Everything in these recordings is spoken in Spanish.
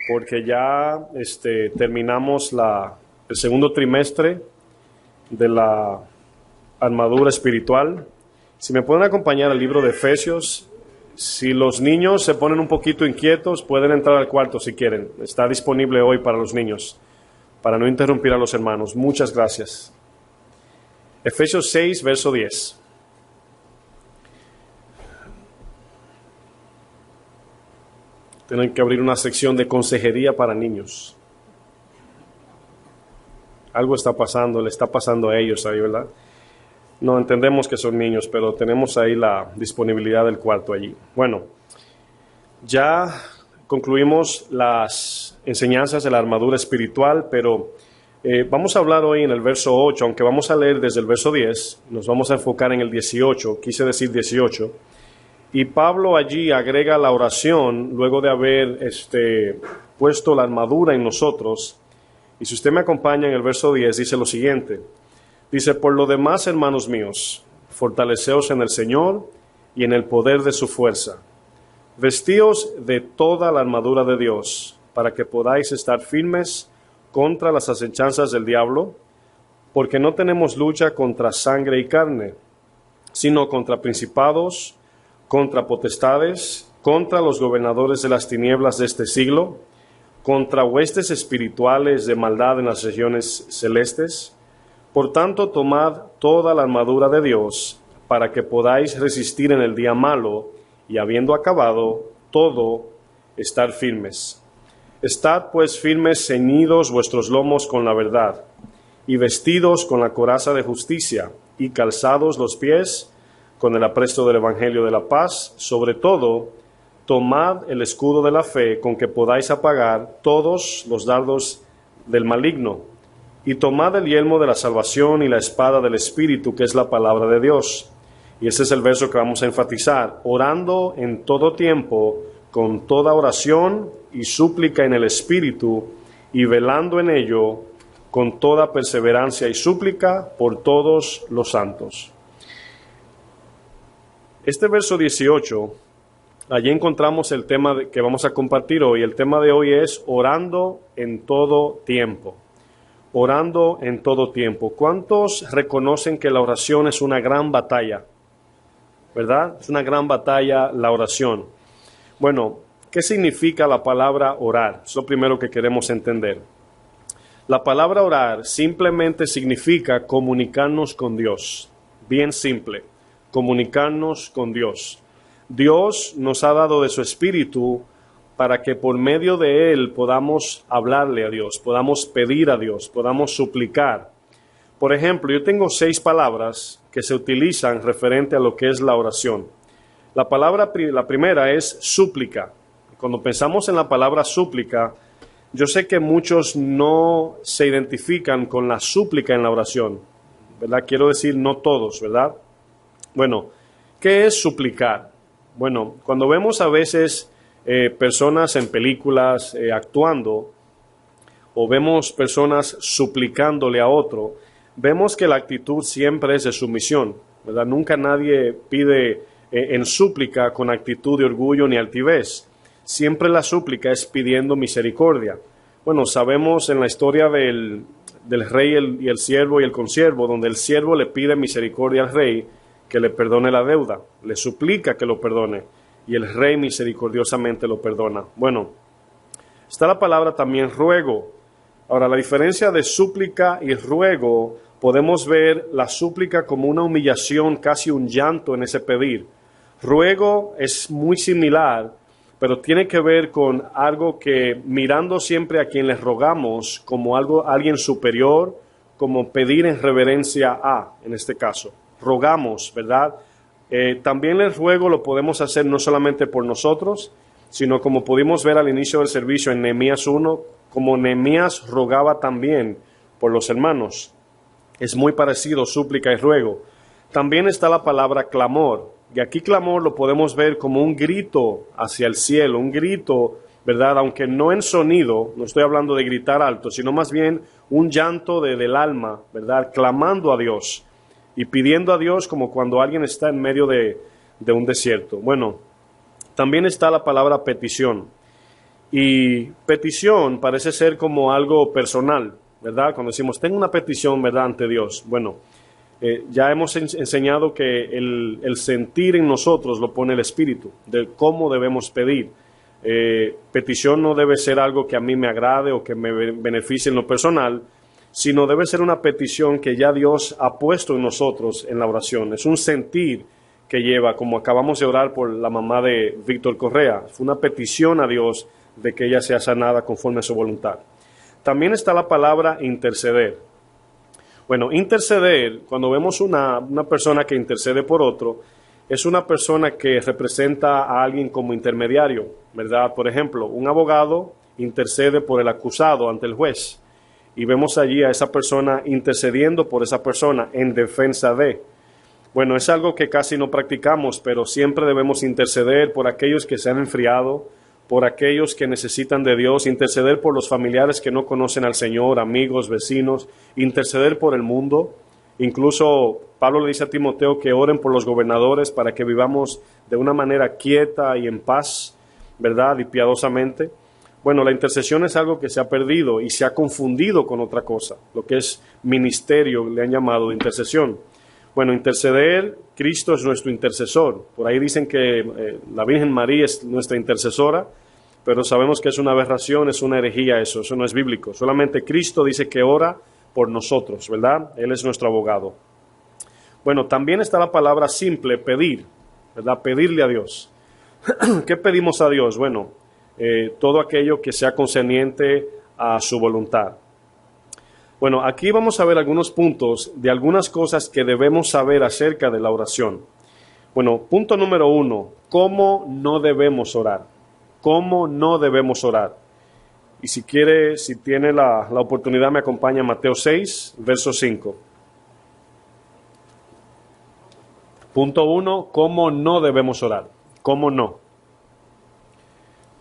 porque ya terminamos el segundo trimestre de la armadura espiritual. Si me pueden acompañar al libro de Efesios, si los niños se ponen un poquito inquietos, pueden entrar al cuarto si quieren. Está disponible hoy para los niños, para no interrumpir a los hermanos. Muchas gracias. Efesios 6, verso 10. Tienen que abrir una sección de consejería para niños. Algo está pasando, le está pasando a ellos ahí, ¿verdad? No entendemos que son niños, pero tenemos ahí la disponibilidad del cuarto allí. Bueno, ya concluimos las enseñanzas de la armadura espiritual, pero vamos a hablar hoy en el verso 8, aunque vamos a leer desde el verso 10, nos vamos a enfocar en el 18, quise decir 18, y Pablo allí agrega la oración luego de haber puesto la armadura en nosotros. Y si usted me acompaña en el verso 10, dice lo siguiente. Dice, por lo demás, hermanos míos, fortaleceos en el Señor y en el poder de su fuerza. Vestíos de toda la armadura de Dios, para que podáis estar firmes contra las acechanzas del diablo, porque no tenemos lucha contra sangre y carne, sino contra principados, contra potestades, contra los gobernadores de las tinieblas de este siglo, contra huestes espirituales de maldad en las regiones celestes. Por tanto, tomad toda la armadura de Dios, para que podáis resistir en el día malo, y habiendo acabado todo, estar firmes. Estad pues firmes, ceñidos vuestros lomos con la verdad, y vestidos con la coraza de justicia, y calzados los pies con el apresto del Evangelio de la paz. Sobre todo, tomad el escudo de la fe, con que podáis apagar todos los dardos del maligno, y tomad el yelmo de la salvación y la espada del Espíritu, que es la palabra de Dios. Y ese es el verso que vamos a enfatizar, orando en todo tiempo, con toda oración y súplica en el Espíritu, y velando en ello con toda perseverancia y súplica por todos los santos. Este verso 18, allí encontramos el tema que vamos a compartir hoy. El tema de hoy es orando en todo tiempo. Orando en todo tiempo. ¿Cuántos reconocen que la oración es una gran batalla? ¿Verdad? Es una gran batalla la oración. Bueno, ¿qué significa la palabra orar? Es lo primero que queremos entender. La palabra orar simplemente significa comunicarnos con Dios. Bien simple. Comunicarnos con Dios. Dios nos ha dado de su Espíritu para que por medio de Él podamos hablarle a Dios, podamos pedir a Dios, podamos suplicar. Por ejemplo, yo tengo 6 palabras que se utilizan referente a lo que es la oración. La primera es súplica. Cuando pensamos en la palabra súplica, yo sé que muchos no se identifican con la súplica en la oración, ¿verdad? Quiero decir, no todos, ¿verdad? Bueno, ¿qué es suplicar? Bueno, cuando vemos a veces personas en películas actuando, o vemos personas suplicándole a otro, vemos que la actitud siempre es de sumisión, ¿verdad? Nunca nadie pide en súplica con actitud de orgullo ni altivez. Siempre la súplica es pidiendo misericordia. Bueno, sabemos en la historia del rey y el siervo y el consiervo, donde el siervo le pide misericordia al rey, que le perdone la deuda, le suplica que lo perdone, y el rey misericordiosamente lo perdona. Bueno, está la palabra también ruego. Ahora, la diferencia de súplica y ruego, podemos ver la súplica como una humillación, casi un llanto en ese pedir. Ruego es muy similar, pero tiene que ver con algo que, mirando siempre a quien le rogamos como alguien superior, como pedir en reverencia a, en este caso. Rogamos, ¿verdad? También el ruego lo podemos hacer no solamente por nosotros, sino como pudimos ver al inicio del servicio en Nehemías 1, como Nehemías rogaba también por los hermanos. Es muy parecido, súplica y ruego. También está la palabra clamor, y aquí clamor lo podemos ver como un grito hacia el cielo, un grito, ¿verdad? Aunque no en sonido, no estoy hablando de gritar alto, sino más bien un llanto del alma, ¿verdad? Clamando a Dios. Y pidiendo a Dios como cuando alguien está en medio de un desierto. Bueno, también está la palabra petición. Y petición parece ser como algo personal, ¿verdad? Cuando decimos, tengo una petición, ¿verdad?, ante Dios. Bueno, ya hemos enseñado que el sentir en nosotros lo pone el Espíritu, de cómo debemos pedir. Petición no debe ser algo que a mí me agrade o que me beneficie en lo personal, sino debe ser una petición que ya Dios ha puesto en nosotros en la oración. Es un sentir que lleva, como acabamos de orar por la mamá de Víctor Correa, fue una petición a Dios de que ella sea sanada conforme a su voluntad. También está la palabra interceder. Bueno, interceder, cuando vemos una persona que intercede por otro, es una persona que representa a alguien como intermediario, ¿verdad? Por ejemplo, un abogado intercede por el acusado ante el juez y vemos allí a esa persona intercediendo por esa persona en defensa de. Bueno, es algo que casi no practicamos, pero siempre debemos interceder por aquellos que se han enfriado, por aquellos que necesitan de Dios, interceder por los familiares que no conocen al Señor, amigos, vecinos, interceder por el mundo. Incluso Pablo le dice a Timoteo que oren por los gobernadores para que vivamos de una manera quieta y en paz, ¿verdad? Y piadosamente. Bueno, la intercesión es algo que se ha perdido y se ha confundido con otra cosa, lo que es ministerio, le han llamado de intercesión. Bueno, interceder, Cristo es nuestro intercesor. Por ahí dicen que la Virgen María es nuestra intercesora, pero sabemos que es una aberración, es una herejía eso no es bíblico. Solamente Cristo dice que ora por nosotros, ¿verdad? Él es nuestro abogado. Bueno, también está la palabra simple, pedir, ¿verdad? Pedirle a Dios. ¿Qué pedimos a Dios? Bueno, todo aquello que sea concerniente a su voluntad. Bueno, aquí vamos a ver algunos puntos de algunas cosas que debemos saber acerca de la oración. Bueno, punto número 1, ¿cómo no debemos orar? ¿Cómo no debemos orar? Y si quiere, si tiene la oportunidad, me acompaña a Mateo 6, verso 5. Punto 1, ¿cómo no debemos orar? ¿Cómo no?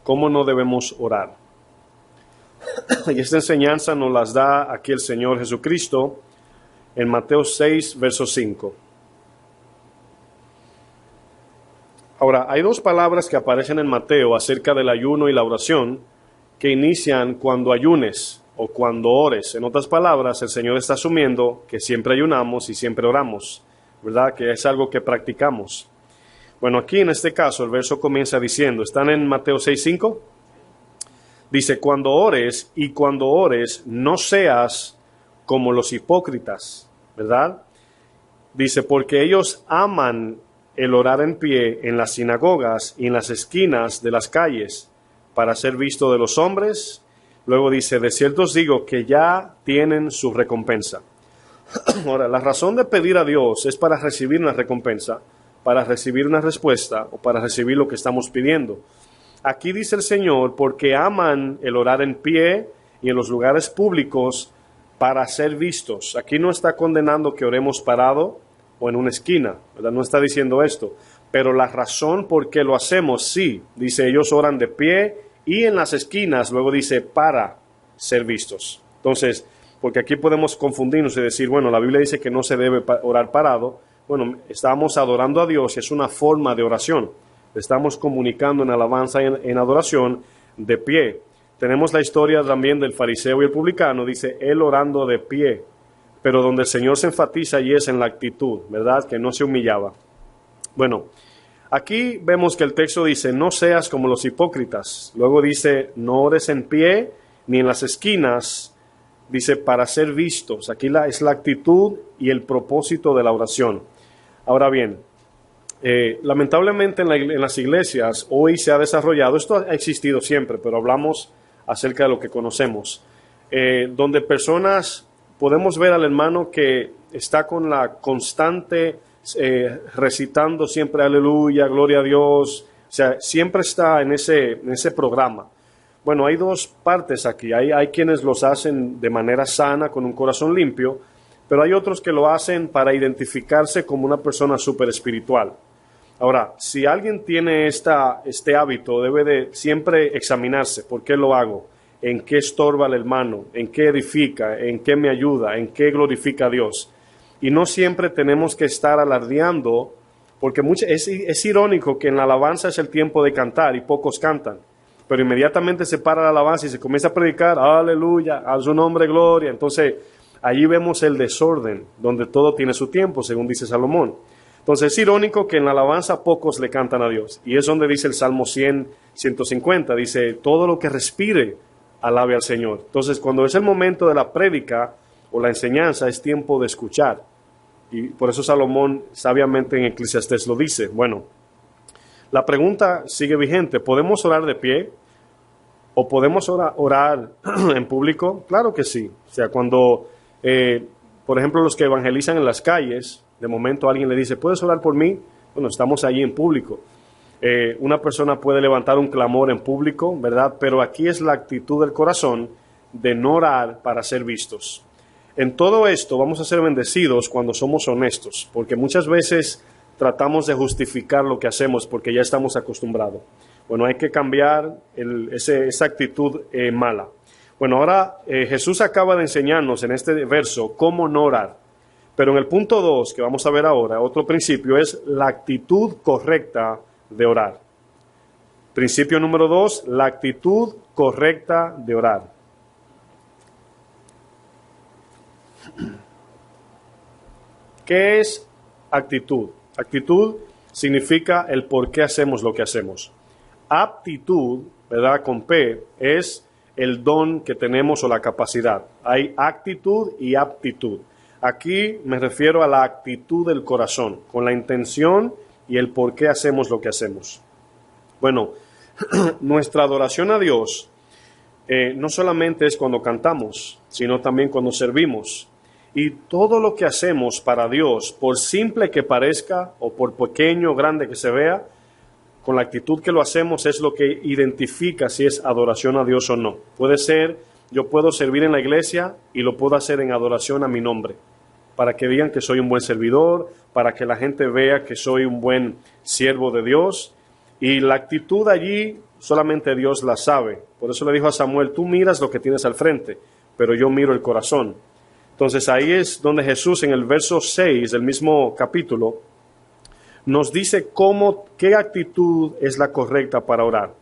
¿Cómo no debemos orar? Y esta enseñanza nos las da aquí el Señor Jesucristo en Mateo 6, verso 5. Ahora, hay dos palabras que aparecen en Mateo acerca del ayuno y la oración que inician cuando ayunes o cuando ores. En otras palabras, el Señor está asumiendo que siempre ayunamos y siempre oramos, ¿verdad? Que es algo que practicamos. Bueno, aquí en este caso el verso comienza diciendo, ¿están en Mateo 6, 5? Dice, cuando ores no seas como los hipócritas, ¿verdad? Dice, porque ellos aman el orar en pie en las sinagogas y en las esquinas de las calles para ser visto de los hombres. Luego dice, de cierto os digo que ya tienen su recompensa. Ahora, la razón de pedir a Dios es para recibir una recompensa, para recibir una respuesta o para recibir lo que estamos pidiendo. Aquí dice el Señor, porque aman el orar en pie y en los lugares públicos para ser vistos. Aquí no está condenando que oremos parado o en una esquina, ¿verdad? No está diciendo esto. Pero la razón por qué lo hacemos, sí. Dice, ellos oran de pie y en las esquinas, luego dice, para ser vistos. Entonces, porque aquí podemos confundirnos y decir, bueno, la Biblia dice que no se debe orar parado. Bueno, estamos adorando a Dios y es una forma de oración. Estamos comunicando en alabanza y en adoración de pie. Tenemos la historia también del fariseo y el publicano, dice, él orando de pie, pero donde el Señor se enfatiza y es en la actitud, ¿verdad? Que no se humillaba. Bueno, aquí vemos que el texto dice, no seas como los hipócritas. Luego dice, no ores en pie ni en las esquinas, dice, para ser vistos. Aquí es la actitud y el propósito de la oración. Ahora bien, lamentablemente en las iglesias hoy se ha desarrollado, esto ha existido siempre, pero hablamos acerca de lo que conocemos, donde personas, podemos ver al hermano que está con la constante recitando siempre aleluya, gloria a Dios, o sea, siempre está en ese programa. Bueno, hay dos partes aquí, hay quienes los hacen de manera sana, con un corazón limpio, pero hay otros que lo hacen para identificarse como una persona súper espiritual. Ahora, si alguien tiene este hábito, debe de siempre examinarse. ¿Por qué lo hago? ¿En qué estorba al hermano? ¿En qué edifica? ¿En qué me ayuda? ¿En qué glorifica a Dios? Y no siempre tenemos que estar alardeando, porque es irónico que en la alabanza es el tiempo de cantar y pocos cantan. pero inmediatamente se para la alabanza y se comienza a predicar, aleluya, a su nombre gloria. Entonces, allí vemos el desorden, donde todo tiene su tiempo, según dice Salomón. Entonces, es irónico que en la alabanza pocos le cantan a Dios. Y es donde dice el Salmo 100, 150, dice, todo lo que respire, alabe al Señor. Entonces, cuando es el momento de la prédica o la enseñanza, es tiempo de escuchar. Y por eso Salomón sabiamente en Eclesiastés lo dice. Bueno, la pregunta sigue vigente. ¿Podemos orar de pie? ¿O podemos orar en público? Claro que sí. O sea, cuando, por ejemplo, los que evangelizan en las calles, de momento alguien le dice, ¿puedes orar por mí? Bueno, estamos allí en público. Una persona puede levantar un clamor en público, ¿verdad? Pero aquí es la actitud del corazón de no orar para ser vistos. En todo esto vamos a ser bendecidos cuando somos honestos, porque muchas veces tratamos de justificar lo que hacemos porque ya estamos acostumbrados. Bueno, hay que cambiar esa actitud mala. Bueno, ahora Jesús acaba de enseñarnos en este verso cómo no orar. Pero en el punto 2, que vamos a ver ahora, otro principio es la actitud correcta de orar. Principio número 2, la actitud correcta de orar. ¿Qué es actitud? Actitud significa el por qué hacemos lo que hacemos. Aptitud, ¿verdad? Con P, es el don que tenemos o la capacidad. Hay actitud y aptitud. Aquí me refiero a la actitud del corazón, con la intención y el por qué hacemos lo que hacemos. Bueno, nuestra adoración a Dios no solamente es cuando cantamos, sino también cuando servimos. Y todo lo que hacemos para Dios, por simple que parezca o por pequeño o grande que se vea, con la actitud que lo hacemos es lo que identifica si es adoración a Dios o no. Puede ser, yo puedo servir en la iglesia y lo puedo hacer en adoración a mi nombre, para que digan que soy un buen servidor, para que la gente vea que soy un buen siervo de Dios. Y la actitud allí solamente Dios la sabe. Por eso le dijo a Samuel, tú miras lo que tienes al frente, pero yo miro el corazón. Entonces ahí es donde Jesús en el verso 6 del mismo capítulo nos dice qué actitud es la correcta para orar.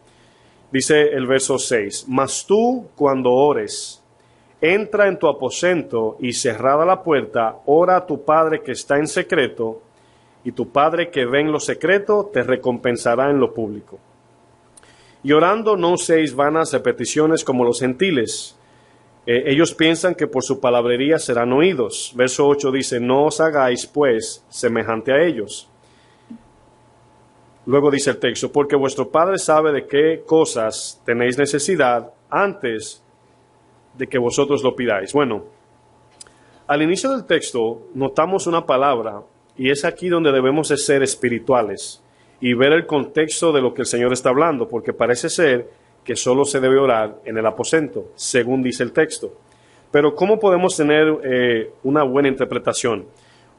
Dice el verso 6, mas tú cuando ores, entra en tu aposento y cerrada la puerta, ora a tu Padre que está en secreto, y tu Padre que ve en lo secreto te recompensará en lo público. Y orando no uséis vanas repeticiones como los gentiles. Ellos piensan que por su palabrería serán oídos. Verso 8 dice, no os hagáis pues semejante a ellos. Luego dice el texto, porque vuestro Padre sabe de qué cosas tenéis necesidad antes de que vosotros lo pidáis. Bueno, al inicio del texto notamos una palabra y es aquí donde debemos de ser espirituales y ver el contexto de lo que el Señor está hablando, porque parece ser que solo se debe orar en el aposento, según dice el texto. Pero ¿cómo podemos tener una buena interpretación?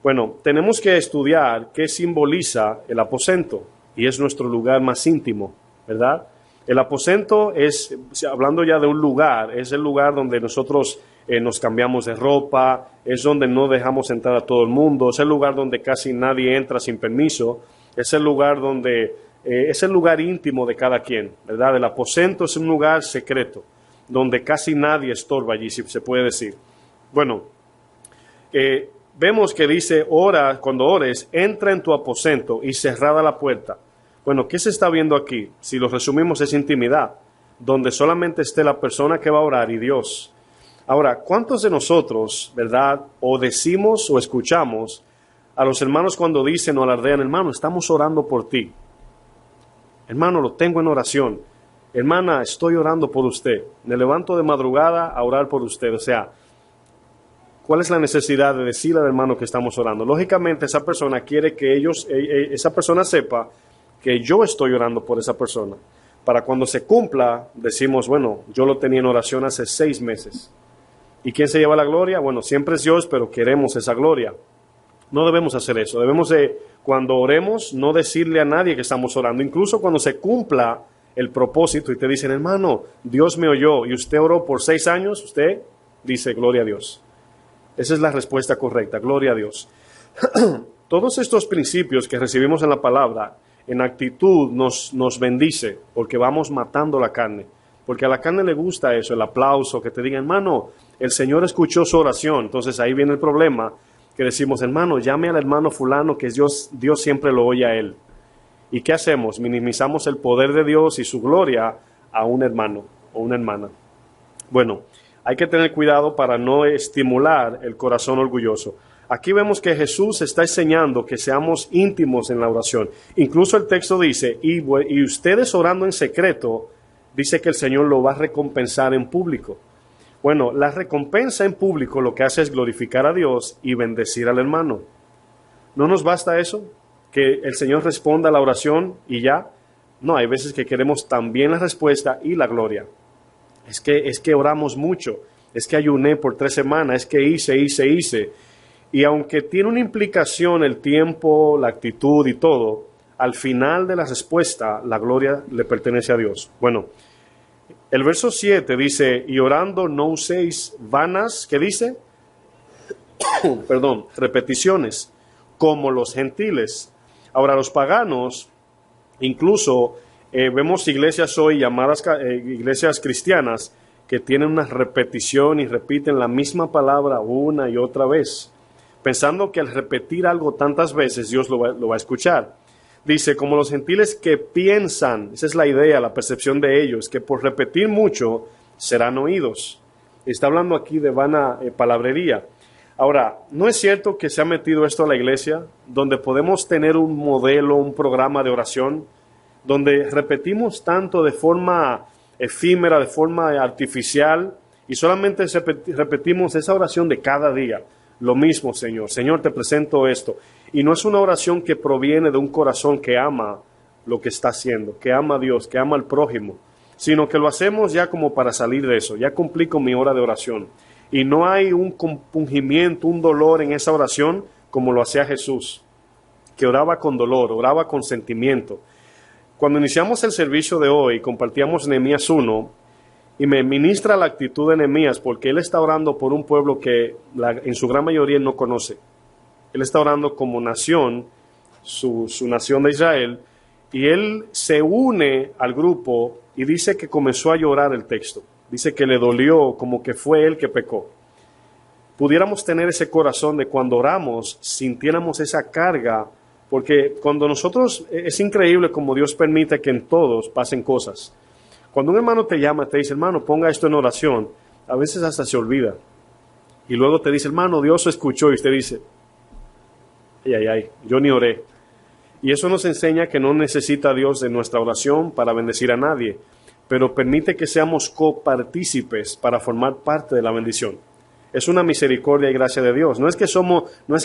Bueno, tenemos que estudiar qué simboliza el aposento, y es nuestro lugar más íntimo, ¿verdad? El aposento es, hablando ya de un lugar, es el lugar donde nosotros nos cambiamos de ropa, es donde no dejamos entrar a todo el mundo, es el lugar donde casi nadie entra sin permiso, es el lugar donde es el lugar íntimo de cada quien, ¿verdad? El aposento es un lugar secreto, donde casi nadie estorba allí, si se puede decir. Bueno, vemos que dice, ora, cuando ores, entra en tu aposento y cerrada la puerta. Bueno, ¿qué se está viendo aquí? Si lo resumimos, es intimidad, donde solamente esté la persona que va a orar y Dios. Ahora, ¿cuántos de nosotros, verdad, o decimos o escuchamos a los hermanos cuando dicen o alardean, hermano, estamos orando por ti? Hermano, lo tengo en oración. Hermana, estoy orando por usted. Me levanto de madrugada a orar por usted. O sea, ¿cuál es la necesidad de decirle al hermano que estamos orando? Lógicamente, esa persona quiere que esa persona sepa que yo estoy orando por esa persona. Para cuando se cumpla, decimos, bueno, yo lo tenía en oración hace 6 meses. ¿Y quién se lleva la gloria? Bueno, siempre es Dios, pero queremos esa gloria. No debemos hacer eso. Debemos de, cuando oremos, no decirle a nadie que estamos orando. Incluso cuando se cumpla el propósito y te dicen, hermano, Dios me oyó y usted oró por 6 años, usted dice, gloria a Dios. Esa es la respuesta correcta, gloria a Dios. Todos estos principios que recibimos en la palabra en actitud nos bendice, porque vamos matando la carne. Porque a la carne le gusta eso, el aplauso, que te digan, hermano, el Señor escuchó su oración. Entonces ahí viene el problema, que decimos, hermano, llame al hermano fulano, que Dios siempre lo oye a él. ¿Y qué hacemos? Minimizamos el poder de Dios y su gloria a un hermano o una hermana. Bueno, hay que tener cuidado para no estimular el corazón orgulloso. Aquí vemos que Jesús está enseñando que seamos íntimos en la oración. Incluso el texto dice, y ustedes orando en secreto, dice que el Señor lo va a recompensar en público. Bueno, la recompensa en público lo que hace es glorificar a Dios y bendecir al hermano. ¿No nos basta eso? Que el Señor responda a la oración y ya. No, hay veces que queremos también la respuesta y la gloria. Es que oramos mucho, es que ayuné por 3 semanas, es que hice. Y aunque tiene una implicación el tiempo, la actitud y todo, al final de la respuesta, la gloria le pertenece a Dios. Bueno, el verso 7 dice, y orando no uséis vanas, ¿qué dice? Perdón, repeticiones, como los gentiles. Ahora, los paganos, incluso vemos iglesias hoy llamadas iglesias cristianas que tienen una repetición y repiten la misma palabra una y otra vez, pensando que al repetir algo tantas veces Dios lo va a escuchar. Dice, como los gentiles que piensan, esa es la idea, la percepción de ellos, que por repetir mucho serán oídos. Está hablando aquí de vana palabrería. Ahora, ¿no es cierto que se ha metido esto a la iglesia, donde podemos tener un modelo, un programa de oración, donde repetimos tanto de forma efímera, de forma artificial, y solamente repetimos esa oración de cada día? Lo mismo, Señor. Señor, te presento esto. Y no es una oración que proviene de un corazón que ama lo que está haciendo, que ama a Dios, que ama al prójimo, sino que lo hacemos ya como para salir de eso. Ya cumplí con mi hora de oración. Y no hay un compungimiento, un dolor en esa oración como lo hacía Jesús, que oraba con dolor, oraba con sentimiento. Cuando iniciamos el servicio de hoy, compartíamos Nehemías 1, y me ministra la actitud de Nehemías, porque él está orando por un pueblo que en su gran mayoría él no conoce. Él está orando como nación, su nación de Israel, y él se une al grupo y dice que comenzó a llorar el texto. Dice que le dolió, como que fue él que pecó. Pudiéramos tener ese corazón de cuando oramos, sintiéramos esa carga, porque cuando nosotros, es increíble como Dios permite que en todos pasen cosas. Cuando un hermano te llama, te dice, hermano, ponga esto en oración, a veces hasta se olvida. Y luego te dice, hermano, Dios lo escuchó, y usted dice, ay, yo ni oré. Y eso nos enseña que no necesita Dios de nuestra oración para bendecir a nadie, pero permite que seamos copartícipes para formar parte de la bendición. Es una misericordia y gracia de Dios. No es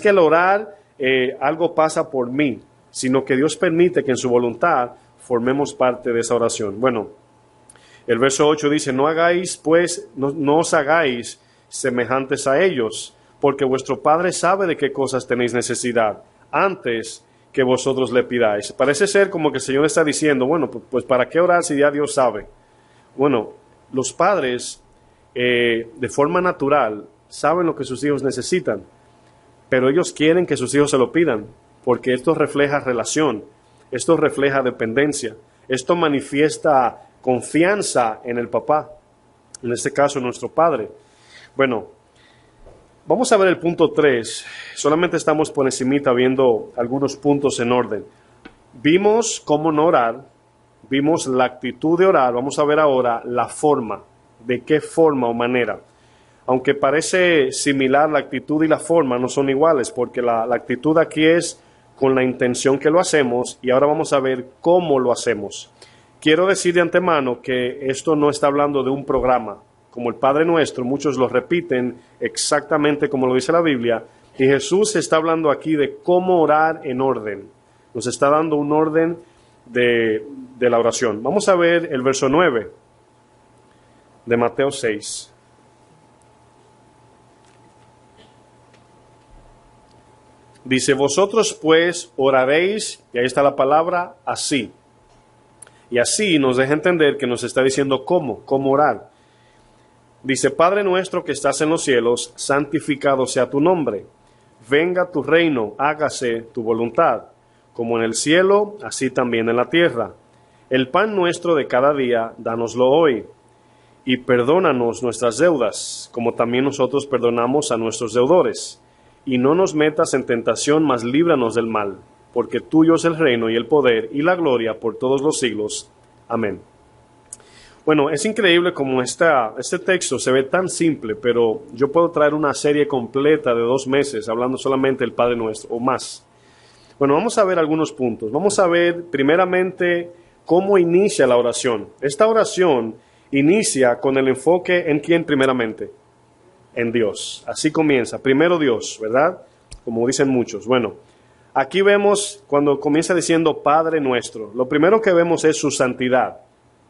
que al orar algo pasa por mí, sino que Dios permite que en su voluntad formemos parte de esa oración. Bueno, el verso 8 dice, no os hagáis semejantes a ellos, porque vuestro Padre sabe de qué cosas tenéis necesidad, antes que vosotros le pidáis. Parece ser como que el Señor está diciendo, bueno, pues ¿para qué orar si ya Dios sabe? Bueno, los padres de forma natural saben lo que sus hijos necesitan, pero ellos quieren que sus hijos se lo pidan, porque esto refleja relación, esto refleja dependencia, esto manifiesta confianza en el papá, en este caso nuestro padre. Bueno, vamos a ver el punto 3, solamente estamos por encimita viendo algunos puntos en orden. Vimos cómo no orar, vimos la actitud de orar, vamos a ver ahora la forma, de qué forma o manera. Aunque parece similar, la actitud y la forma no son iguales, porque la actitud aquí es con la intención que lo hacemos, y ahora vamos a ver cómo lo hacemos. Quiero decir de antemano que esto no está hablando de un programa, como el Padre Nuestro, muchos lo repiten exactamente como lo dice la Biblia, y Jesús está hablando aquí de cómo orar en orden. Nos está dando un orden de la oración. Vamos a ver el verso 9 de Mateo 6. Dice, vosotros pues oraréis, y ahí está la palabra, así. Y así nos deja entender que nos está diciendo cómo orar. Dice, Padre nuestro que estás en los cielos, santificado sea tu nombre. Venga tu reino, hágase tu voluntad, como en el cielo, así también en la tierra. El pan nuestro de cada día, dánoslo hoy. Y perdónanos nuestras deudas, como también nosotros perdonamos a nuestros deudores. Y no nos metas en tentación, mas líbranos del mal, porque tuyo es el reino y el poder y la gloria por todos los siglos. Amén. Bueno, es increíble como este texto se ve tan simple, pero yo puedo traer una serie completa de 2 meses hablando solamente del Padre Nuestro, o más. Bueno, vamos a ver algunos puntos. Vamos a ver primeramente cómo inicia la oración. Esta oración inicia con el enfoque en quién primeramente, en Dios. Así comienza, primero Dios, ¿verdad? Como dicen muchos. Bueno, aquí vemos cuando comienza diciendo Padre Nuestro. Lo primero que vemos es su santidad.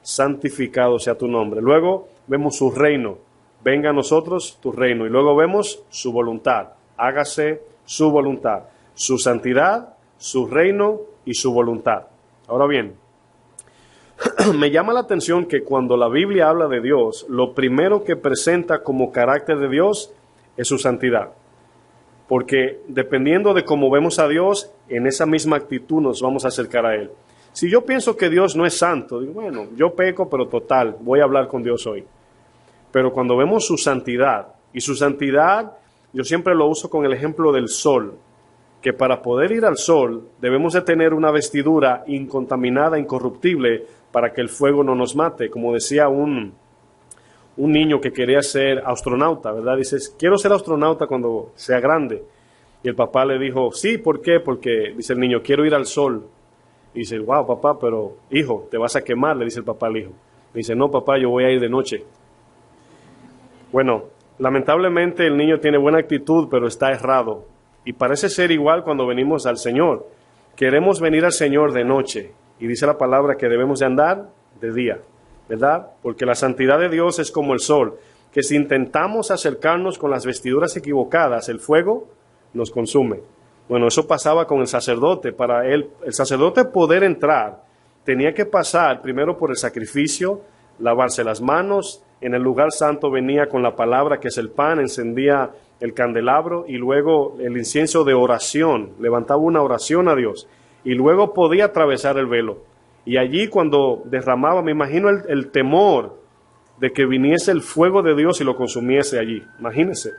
Santificado sea tu nombre. Luego vemos su reino. Venga a nosotros tu reino. Y luego vemos su voluntad. Hágase su voluntad. Su santidad, su reino y su voluntad. Ahora bien, me llama la atención que cuando la Biblia habla de Dios, lo primero que presenta como carácter de Dios es su santidad. Porque dependiendo de cómo vemos a Dios, en esa misma actitud nos vamos a acercar a Él. Si yo pienso que Dios no es santo, digo, bueno, yo peco, pero total, voy a hablar con Dios hoy. Pero cuando vemos su santidad, y su santidad, yo siempre lo uso con el ejemplo del sol, que para poder ir al sol debemos de tener una vestidura incontaminada, incorruptible, para que el fuego no nos mate. Como decía un niño que quería ser astronauta, ¿verdad? Dices, quiero ser astronauta cuando sea grande. Y el papá le dijo, sí, ¿por qué? Porque, dice el niño, quiero ir al sol. Y dice, wow, papá, pero hijo, te vas a quemar, le dice el papá al hijo. Dice, no, papá, yo voy a ir de noche. Bueno, lamentablemente el niño tiene buena actitud, pero está errado. Y parece ser igual cuando venimos al Señor. Queremos venir al Señor de noche. Y dice la palabra que debemos de andar de día, ¿verdad? Porque la santidad de Dios es como el sol, que si intentamos acercarnos con las vestiduras equivocadas, el fuego nos consume. Bueno, eso pasaba con el sacerdote. Para el sacerdote poder entrar, tenía que pasar primero por el sacrificio, lavarse las manos. En el lugar santo venía con la palabra, que es el pan, encendía el candelabro y luego el incienso de oración, levantaba una oración a Dios y luego podía atravesar el velo. Y allí cuando derramaba, me imagino el temor de que viniese el fuego de Dios y lo consumiese allí, imagínense.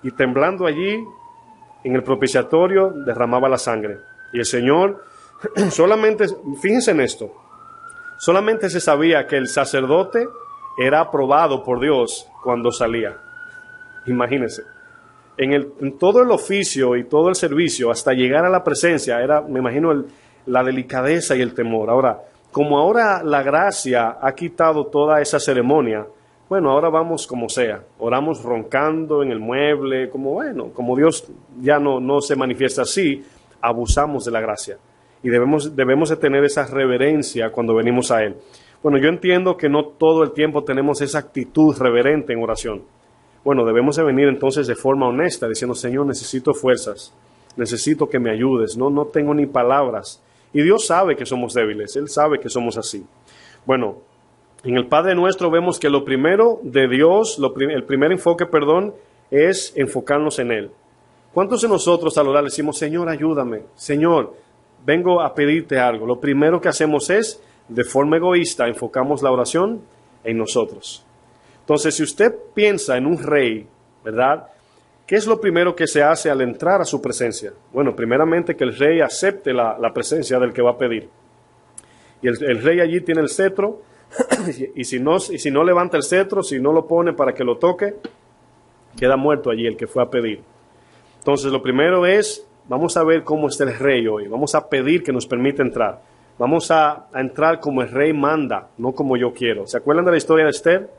Y temblando allí, en el propiciatorio derramaba la sangre. Y el Señor, solamente, fíjense en esto, solamente se sabía que el sacerdote era aprobado por Dios cuando salía. Imagínense. En todo el oficio y todo el servicio, hasta llegar a la presencia, era, me imagino, la delicadeza y el temor. Ahora, como ahora la gracia ha quitado toda esa ceremonia, bueno, ahora vamos como sea, oramos roncando en el mueble, como bueno, como Dios ya no se manifiesta así, abusamos de la gracia. Y debemos de tener esa reverencia cuando venimos a Él. Bueno, yo entiendo que no todo el tiempo tenemos esa actitud reverente en oración. Bueno, debemos de venir entonces de forma honesta, diciendo, Señor, necesito fuerzas, necesito que me ayudes, no tengo ni palabras. Y Dios sabe que somos débiles, Él sabe que somos así. Bueno, en el Padre Nuestro vemos que lo primero de Dios, el primer enfoque, es enfocarnos en Él. ¿Cuántos de nosotros al orar le decimos, Señor, ayúdame, Señor, vengo a pedirte algo? Lo primero que hacemos es, de forma egoísta, enfocamos la oración en nosotros. Entonces, si usted piensa en un rey, ¿verdad? ¿Qué es lo primero que se hace al entrar a su presencia? Bueno, primeramente que el rey acepte la presencia del que va a pedir. Y el rey allí tiene el cetro, y si no levanta el cetro, si no lo pone para que lo toque, queda muerto allí el que fue a pedir. Entonces, lo primero es, vamos a ver cómo está el rey hoy. Vamos a pedir que nos permita entrar. Vamos a entrar como el rey manda, no como yo quiero. ¿Se acuerdan de la historia de Esther?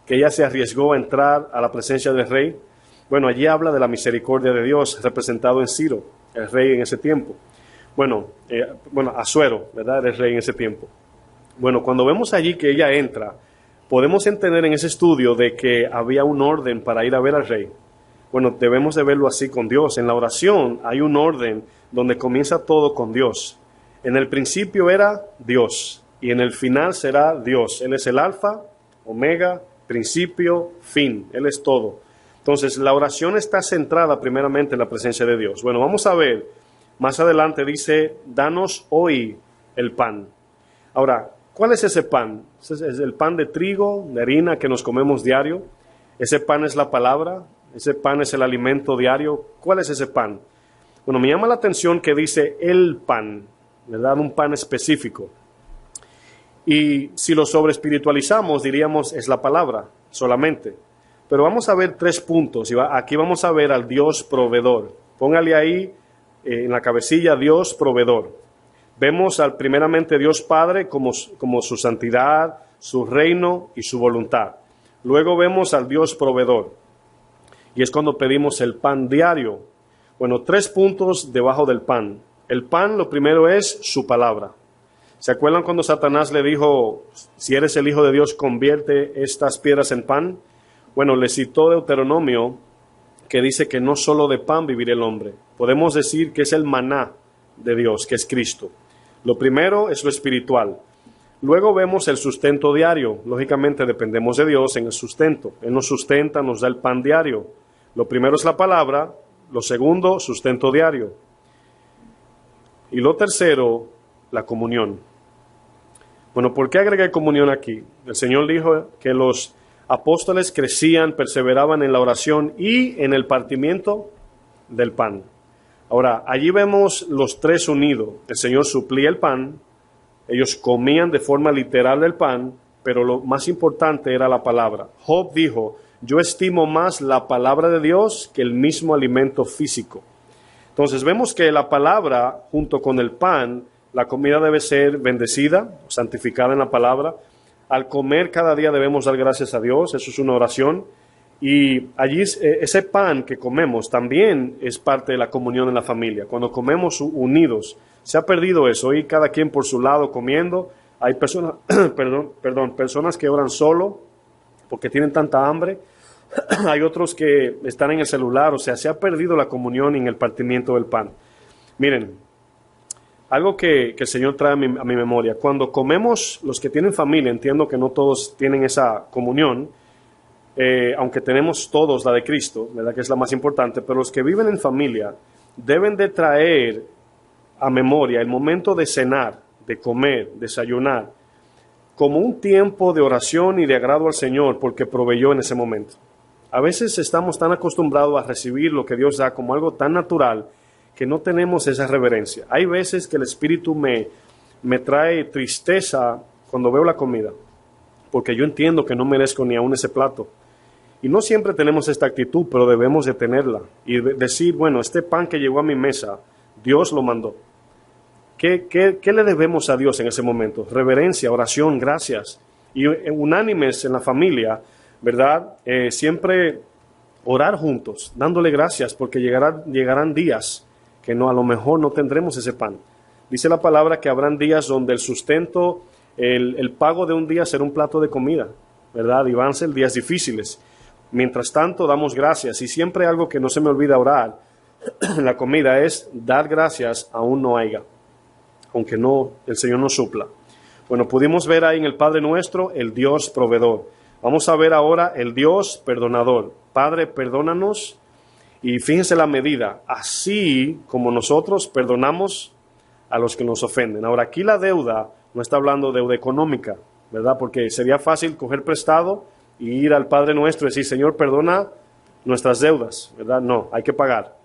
Que ella se arriesgó a entrar a la presencia del rey. Bueno, allí habla de la misericordia de Dios, representado en Ciro, el rey en ese tiempo. Bueno, Asuero, ¿verdad? Era el rey en ese tiempo. Bueno, cuando vemos allí que ella entra, podemos entender en ese estudio de que había un orden para ir a ver al rey. Bueno, debemos de verlo así con Dios. En la oración hay un orden donde comienza todo con Dios. En el principio era Dios y en el final será Dios. Él es el alfa, omega, principio, fin. Él es todo. Entonces, la oración está centrada primeramente en la presencia de Dios. Bueno, vamos a ver Más adelante dice, danos hoy el pan. Ahora, ¿cuál es ese pan? ¿Es el pan de trigo, de harina que nos comemos diario? ¿Ese pan es la palabra? ¿Ese pan es el alimento diario? ¿Cuál es ese pan? Bueno, me llama la atención que dice el pan, ¿verdad? Un pan específico. Y si lo sobreespiritualizamos, diríamos es la palabra solamente. Pero vamos a ver 3 puntos. Aquí vamos a ver al Dios proveedor. Póngale ahí en la cabecilla Dios proveedor. Vemos al primeramente Dios Padre como su santidad, su reino y su voluntad. Luego vemos al Dios proveedor. Y es cuando pedimos el pan diario. Bueno, 3 puntos debajo del pan. El pan, lo primero es su palabra. ¿Se acuerdan cuando Satanás le dijo, si eres el Hijo de Dios, convierte estas piedras en pan? Bueno, le citó Deuteronomio, que dice que no solo de pan vivirá el hombre. Podemos decir que es el maná de Dios, que es Cristo. Lo primero es lo espiritual. Luego vemos el sustento diario. Lógicamente dependemos de Dios en el sustento. Él nos sustenta, nos da el pan diario. Lo primero es la palabra. Lo segundo, sustento diario. Y lo tercero, la comunión. Bueno, ¿por qué agregué comunión aquí? El Señor dijo que los apóstoles crecían, perseveraban en la oración y en el partimiento del pan. Ahora, allí vemos los 3 unidos. El Señor suplía el pan, ellos comían de forma literal el pan, pero lo más importante era la palabra. Job dijo, yo estimo más la palabra de Dios que el mismo alimento físico. Entonces vemos que la palabra junto con el pan, la comida debe ser bendecida, santificada en la palabra. Al comer cada día debemos dar gracias a Dios, eso es una oración. Y allí ese pan que comemos también es parte de la comunión en la familia. Cuando comemos unidos, se ha perdido eso. Hoy cada quien por su lado comiendo. Hay personas, personas que oran solo porque tienen tanta hambre. Hay otros que están en el celular. O sea, se ha perdido la comunión en el partimiento del pan. Miren, algo que el Señor trae a mi memoria. Cuando comemos, los que tienen familia, entiendo que no todos tienen esa comunión, aunque tenemos todos la de Cristo, ¿verdad? Que es la más importante, pero los que viven en familia deben de traer a memoria el momento de cenar, de comer, desayunar, como un tiempo de oración y de agrado al Señor, porque proveyó en ese momento. A veces estamos tan acostumbrados a recibir lo que Dios da como algo tan natural que no tenemos esa reverencia. Hay veces que el Espíritu me trae tristeza cuando veo la comida, porque yo entiendo que no merezco ni aún ese plato. Y no siempre tenemos esta actitud, pero debemos de tenerla y decir, bueno, este pan que llegó a mi mesa, Dios lo mandó. ¿Qué le debemos a Dios en ese momento? Reverencia, oración, gracias. Y unánimes en la familia, ¿verdad? Siempre orar juntos, dándole gracias, porque llegarán días que a lo mejor no tendremos ese pan. Dice la palabra que habrán días donde el sustento, el pago de un día será un plato de comida, ¿verdad? Y van a ser días difíciles. Mientras tanto, damos gracias. Y siempre algo que no se me olvida orar en la comida es dar gracias aún no haya, aunque no el Señor nos supla. Bueno, pudimos ver ahí en el Padre Nuestro el Dios proveedor. Vamos a ver ahora el Dios perdonador. Padre, perdónanos. Y fíjense la medida, así como nosotros perdonamos a los que nos ofenden. Ahora, aquí la deuda no está hablando de deuda económica, ¿verdad? Porque sería fácil coger prestado y ir al Padre Nuestro y decir, Señor, perdona nuestras deudas, ¿verdad? No, hay que pagar.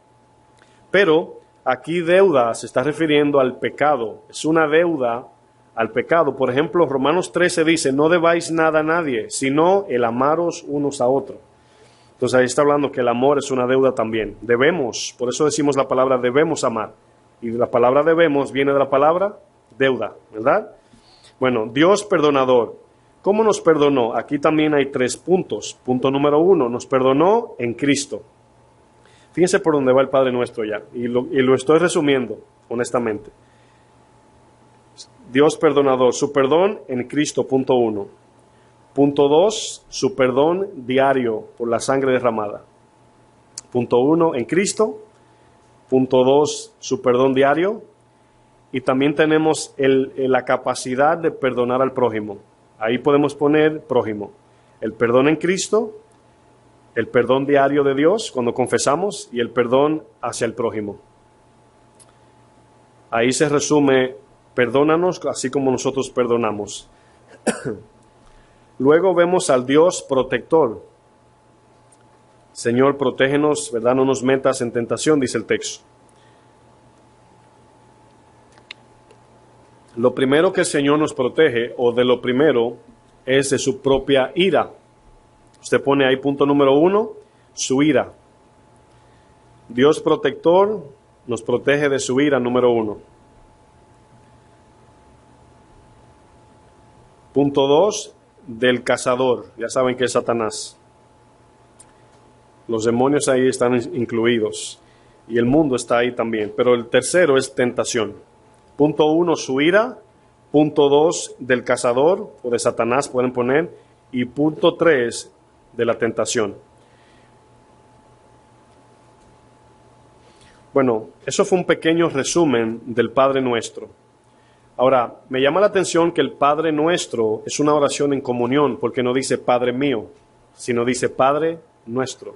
Pero aquí deuda se está refiriendo al pecado, es una deuda al pecado. Por ejemplo, Romanos 13 dice, no debáis nada a nadie, sino el amaros unos a otros. Entonces ahí está hablando que el amor es una deuda también. Debemos, por eso decimos la palabra debemos amar. Y la palabra debemos viene de la palabra deuda, ¿verdad? Bueno, Dios perdonador. ¿Cómo nos perdonó? Aquí también hay 3 puntos. Punto número 1, nos perdonó en Cristo. Fíjense por dónde va el Padre Nuestro ya. Y lo estoy resumiendo, honestamente. Dios perdonador, su perdón en Cristo, punto 1. Punto 2, su perdón diario por la sangre derramada. Punto 1, en Cristo. Punto 2, su perdón diario. Y también tenemos la capacidad de perdonar al prójimo. Ahí podemos poner prójimo. El perdón en Cristo, el perdón diario de Dios cuando confesamos y el perdón hacia el prójimo. Ahí se resume, perdónanos así como nosotros perdonamos. Luego vemos al Dios protector. Señor, protégenos, ¿verdad? No nos metas en tentación, dice el texto. Lo primero que el Señor nos protege, o de lo primero, es de su propia ira. Usted pone ahí punto número 1, su ira. Dios protector nos protege de su ira, número 1. Punto 2, del cazador. Ya saben que es Satanás. Los demonios ahí están incluidos. Y el mundo está ahí también. Pero el tercero es tentación. Punto 1, su ira. Punto 2, del cazador o de Satanás pueden poner. Y punto 3, de la tentación. Bueno, eso fue un pequeño resumen del Padre Nuestro. Ahora, me llama la atención que el Padre Nuestro es una oración en comunión, porque no dice Padre mío, sino dice Padre Nuestro.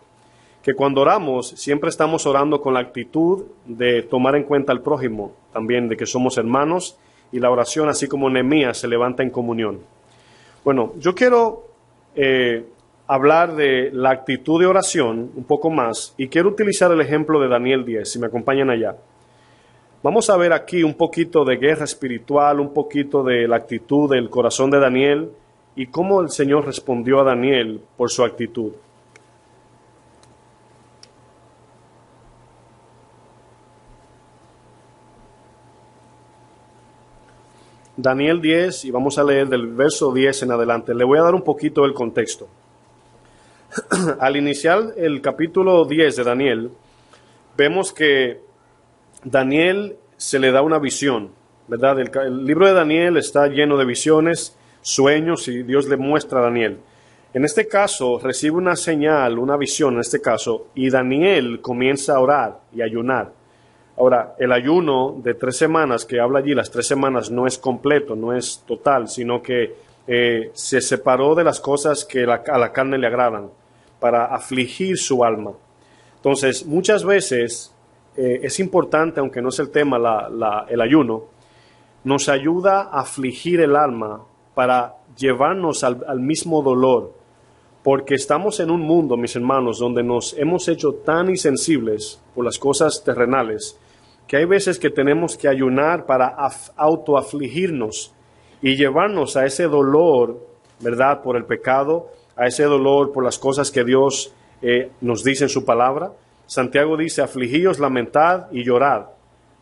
Que cuando oramos, siempre estamos orando con la actitud de tomar en cuenta al prójimo, también de que somos hermanos, y la oración, así como Nehemías, se levanta en comunión. Bueno, yo quiero hablar de la actitud de oración un poco más, y quiero utilizar el ejemplo de Daniel 10, si me acompañan allá. Vamos a ver aquí un poquito de guerra espiritual, un poquito de la actitud del corazón de Daniel, y cómo el Señor respondió a Daniel por su actitud. Daniel 10, y vamos a leer del verso 10 en adelante. Le voy a dar un poquito del contexto. Al iniciar el capítulo 10 de Daniel, vemos que Daniel se le da una visión, ¿verdad? El libro de Daniel está lleno de visiones, sueños, y Dios le muestra a Daniel. En este caso, recibe una señal, una visión en este caso, y Daniel comienza a orar y ayunar. Ahora, el ayuno de 3 semanas que habla allí, las 3 semanas no es completo, no es total, sino que se separó de las cosas que a la carne le agradan para afligir su alma. Entonces, muchas veces es importante, aunque no es el tema, el ayuno, nos ayuda a afligir el alma para llevarnos al mismo dolor, porque estamos en un mundo, mis hermanos, donde nos hemos hecho tan insensibles por las cosas terrenales, que hay veces que tenemos que ayunar para autoafligirnos y llevarnos a ese dolor, ¿verdad?, por el pecado, a ese dolor por las cosas que Dios nos dice en su palabra. Santiago dice, afligíos, lamentad y llorad,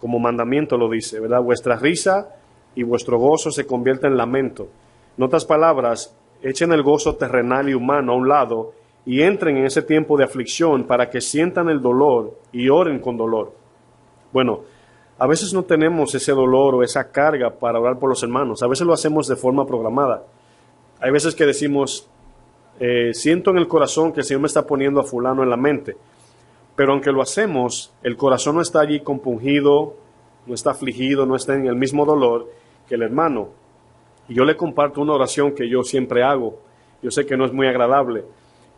como mandamiento lo dice, ¿verdad? Vuestra risa y vuestro gozo se convierte en lamento. En otras palabras, echen el gozo terrenal y humano a un lado y entren en ese tiempo de aflicción para que sientan el dolor y oren con dolor. Bueno, a veces no tenemos ese dolor o esa carga para orar por los hermanos. A veces lo hacemos de forma programada. Hay veces que decimos, siento en el corazón que el Señor me está poniendo a fulano en la mente. Pero aunque lo hacemos, el corazón no está allí compungido, no está afligido, no está en el mismo dolor que el hermano. Y yo le comparto una oración que yo siempre hago. Yo sé que no es muy agradable,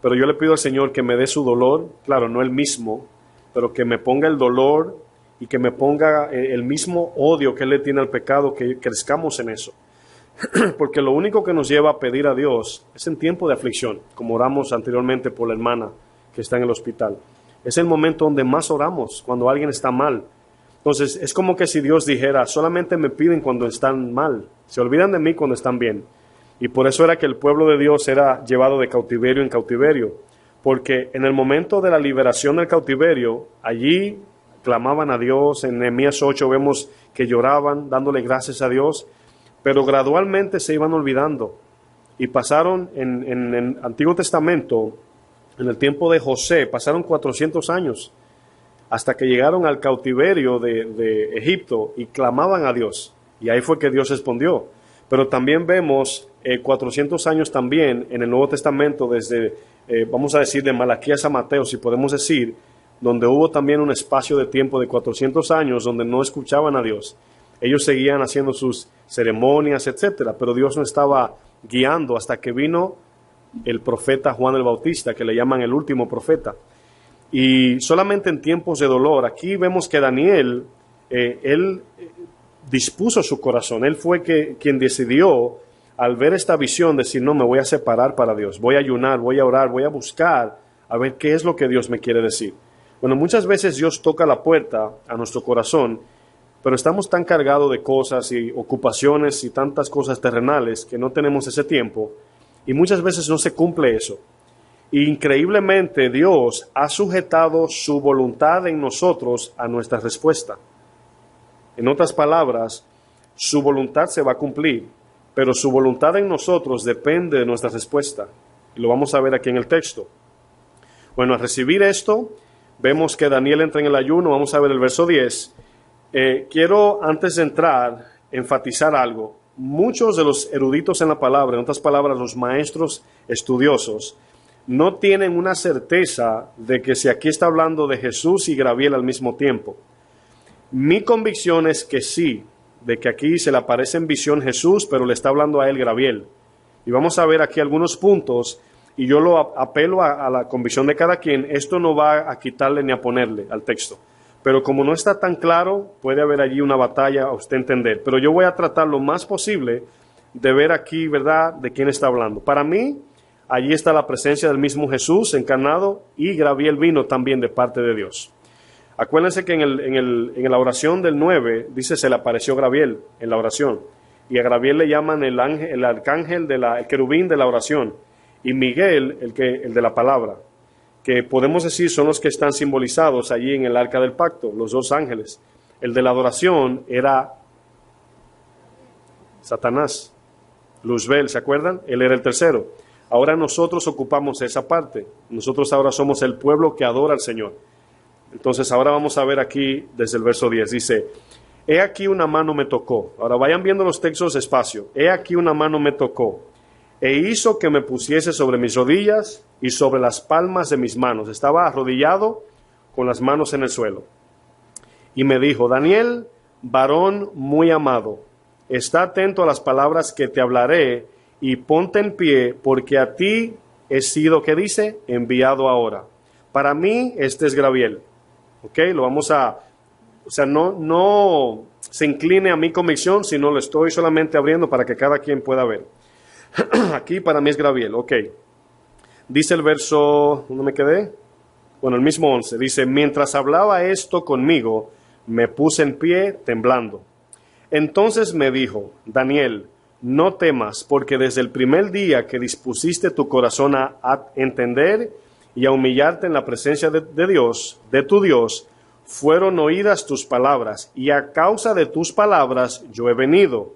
pero yo le pido al Señor que me dé su dolor, claro, no el mismo, pero que me ponga el dolor y que me ponga el mismo odio que Él le tiene al pecado, que crezcamos en eso. Porque lo único que nos lleva a pedir a Dios es en tiempo de aflicción, como oramos anteriormente por la hermana que está en el hospital. Es el momento donde más oramos, cuando alguien está mal. Entonces, es como que si Dios dijera, solamente me piden cuando están mal, se olvidan de mí cuando están bien. Y por eso era que el pueblo de Dios era llevado de cautiverio en cautiverio, porque en el momento de la liberación del cautiverio, allí clamaban a Dios. En Nehemías 8 vemos que lloraban, dándole gracias a Dios, pero gradualmente se iban olvidando. Y pasaron en el Antiguo Testamento, en el tiempo de José, pasaron 400 años, hasta que llegaron al cautiverio de Egipto y clamaban a Dios. Y ahí fue que Dios respondió. Pero también vemos 400 años también en el Nuevo Testamento, desde, vamos a decir, de Malaquías a Mateo, si podemos decir, donde hubo también un espacio de tiempo de 400 años donde no escuchaban a Dios. Ellos seguían haciendo sus ceremonias, etcétera, pero Dios no estaba guiando hasta que vino el profeta Juan el Bautista, que le llaman el último profeta. Y solamente en tiempos de dolor, aquí vemos que Daniel, él dispuso su corazón. Él fue quien decidió, al ver esta visión, decir, no, me voy a separar para Dios, voy a ayunar, voy a orar, voy a buscar a ver qué es lo que Dios me quiere decir. Bueno, muchas veces Dios toca la puerta a nuestro corazón, pero estamos tan cargados de cosas y ocupaciones y tantas cosas terrenales que no tenemos ese tiempo, y muchas veces no se cumple eso. Increíblemente, Dios ha sujetado su voluntad en nosotros a nuestra respuesta. En otras palabras, su voluntad se va a cumplir, pero su voluntad en nosotros depende de nuestra respuesta. Y lo vamos a ver aquí en el texto. Bueno, al recibir esto, vemos que Daniel entra en el ayuno. Vamos a ver el verso 10. Quiero, antes de entrar, enfatizar algo. Muchos de los eruditos en la palabra, en otras palabras, los maestros estudiosos, no tienen una certeza de que si aquí está hablando de Jesús y Gabriel al mismo tiempo. Mi convicción es que sí, de que aquí se le aparece en visión Jesús, pero le está hablando a él Gabriel. Y vamos a ver aquí algunos puntos, y yo lo apelo a la convicción de cada quien. Esto no va a quitarle ni a ponerle al texto. Pero como no está tan claro, puede haber allí una batalla a usted entender. Pero yo voy a tratar lo más posible de ver aquí, ¿verdad?, de quién está hablando. Para mí, allí está la presencia del mismo Jesús encarnado, y Gabriel vino también de parte de Dios. Acuérdense que en la oración del 9 dice se le apareció Gabriel en la oración. Y a Gabriel le llaman el arcángel, el querubín de la oración. Y Miguel, el de la palabra. Que podemos decir son los que están simbolizados allí en el arca del pacto, los dos ángeles. El de la adoración era Satanás, Luzbel, ¿se acuerdan? Él era el tercero. Ahora nosotros ocupamos esa parte. Nosotros ahora somos el pueblo que adora al Señor. Entonces ahora vamos a ver aquí desde el verso 10. Dice, he aquí una mano me tocó. Ahora vayan viendo los textos despacio. He aquí una mano me tocó, e hizo que me pusiese sobre mis rodillas y sobre las palmas de mis manos. Estaba arrodillado con las manos en el suelo. Y me dijo, Daniel, varón muy amado, está atento a las palabras que te hablaré y ponte en pie, porque a ti he sido, ¿qué dice? Enviado ahora. Para mí este es Gabriel. ¿Ok? Lo vamos a... O sea, no se incline a mi convicción, sino lo estoy solamente abriendo para que cada quien pueda ver. Aquí para mí es Gabriel, ok. Dice el verso, ¿dónde me quedé? Bueno, el mismo 11, dice, mientras hablaba esto conmigo, me puse en pie temblando. Entonces me dijo, Daniel, no temas, porque desde el primer día que dispusiste tu corazón a entender y a humillarte en la presencia de Dios, de tu Dios, fueron oídas tus palabras, y a causa de tus palabras yo he venido.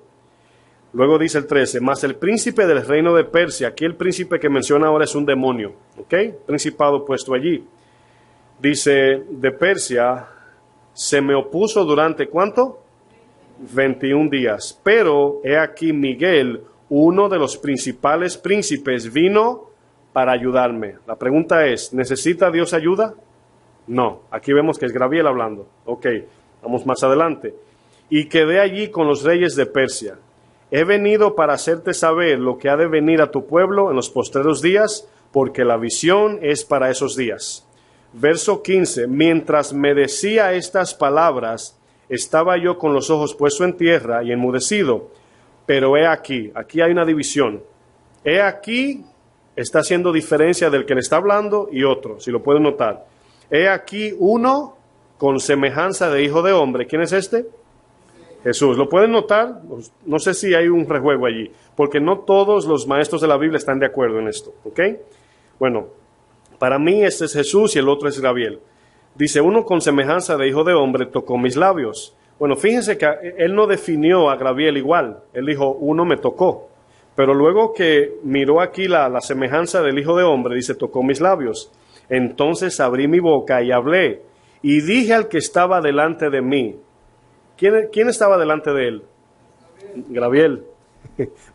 Luego dice el 13, mas el príncipe del reino de Persia, aquí el príncipe que menciona ahora es un demonio, ¿ok? Principado puesto allí. Dice, de Persia se me opuso durante, ¿cuánto? 21 días. Pero he aquí Miguel, uno de los principales príncipes, vino para ayudarme. La pregunta es, ¿necesita Dios ayuda? No. Aquí vemos que es Gabriel hablando. Ok, vamos más adelante. Y quedé allí con los reyes de Persia. He venido para hacerte saber lo que ha de venir a tu pueblo en los postreros días, porque la visión es para esos días. Verso 15, mientras me decía estas palabras, estaba yo con los ojos puestos en tierra y enmudecido. Pero he aquí hay una división. He aquí, está haciendo diferencia del que le está hablando y otro, si lo pueden notar. He aquí uno con semejanza de hijo de hombre. ¿Quién es este? Jesús. ¿Lo pueden notar? No sé si hay un rejuego allí, porque no todos los maestros de la Biblia están de acuerdo en esto, ¿ok? Bueno, para mí este es Jesús y el otro es Gabriel. Dice, uno con semejanza de hijo de hombre tocó mis labios. Bueno, fíjense que él no definió a Gabriel igual. Él dijo, uno me tocó. Pero luego que miró aquí la semejanza del hijo de hombre, dice, tocó mis labios. Entonces abrí mi boca y hablé, y dije al que estaba delante de mí. ¿Quién estaba delante de él? Gabriel.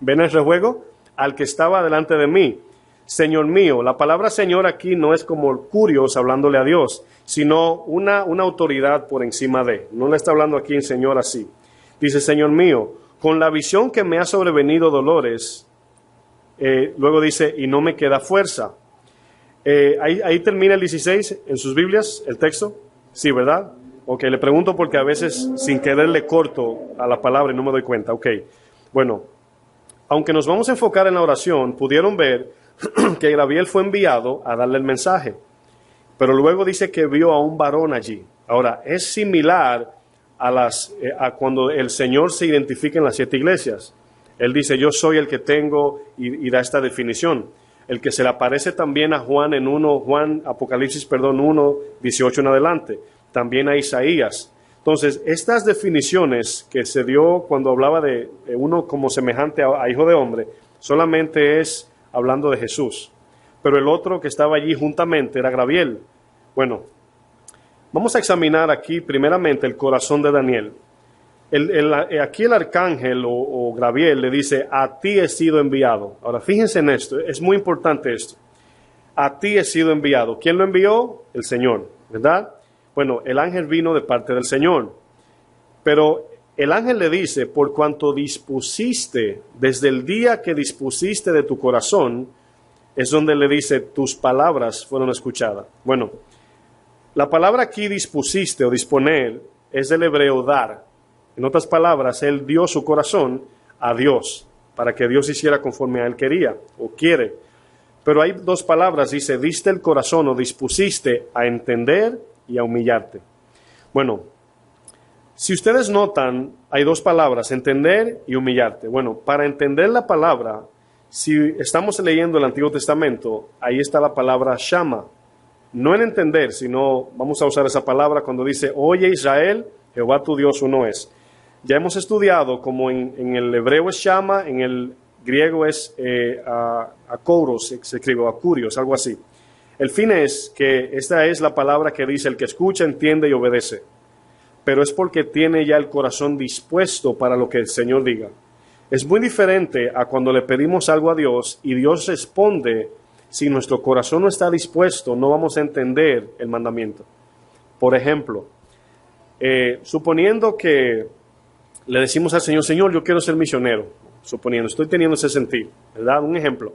¿Ven el rejuego? Al que estaba delante de mí. Señor mío, la palabra Señor aquí no es como curios hablándole a Dios, sino una autoridad por encima de. No le está hablando aquí en Señor así. Dice, Señor mío, con la visión que me ha sobrevenido dolores, luego dice, y no me queda fuerza. Ahí termina el 16 en sus Biblias, el texto. Sí, ¿verdad? Ok, le pregunto porque a veces sin querer le corto a la palabra y no me doy cuenta. Ok, bueno, aunque nos vamos a enfocar en la oración, pudieron ver que Gabriel fue enviado a darle el mensaje, pero luego dice que vio a un varón allí. Ahora, es similar a cuando el Señor se identifica en las 7 iglesias. Él dice, yo soy el que tengo, y da esta definición. El que se le aparece también a Juan Apocalipsis 1, 18 en adelante. También a Isaías. Entonces, estas definiciones que se dio cuando hablaba de uno como semejante a hijo de hombre, solamente es hablando de Jesús. Pero el otro que estaba allí juntamente era Gabriel. Bueno, vamos a examinar aquí primeramente el corazón de Daniel. Aquí el arcángel o Gabriel le dice, a ti he sido enviado. Ahora, fíjense en esto, es muy importante esto. A ti he sido enviado. ¿Quién lo envió? El Señor, ¿verdad? Bueno, el ángel vino de parte del Señor. Pero el ángel le dice, por cuanto dispusiste, desde el día que dispusiste de tu corazón, es donde le dice, tus palabras fueron escuchadas. Bueno, la palabra aquí dispusiste o disponer es del hebreo dar. En otras palabras, él dio su corazón a Dios para que Dios hiciera conforme a él quería o quiere. Pero hay 2 palabras, dice, diste el corazón o dispusiste a entender y a humillarte. Bueno, si ustedes notan, hay 2 palabras, entender y humillarte. Bueno, para entender la palabra, si estamos leyendo el Antiguo Testamento, ahí está la palabra shama. No en entender, sino vamos a usar esa palabra cuando dice, oye Israel, Jehová tu Dios uno es. Ya hemos estudiado como en el hebreo es shama, en el griego es akouros, se escribe akurios, algo así. El fin es que esta es la palabra que dice el que escucha, entiende y obedece. Pero es porque tiene ya el corazón dispuesto para lo que el Señor diga. Es muy diferente a cuando le pedimos algo a Dios y Dios responde. Si nuestro corazón no está dispuesto, no vamos a entender el mandamiento. Por ejemplo, suponiendo que le decimos al Señor, Señor, yo quiero ser misionero. Suponiendo, estoy teniendo ese sentido, ¿verdad? Un ejemplo.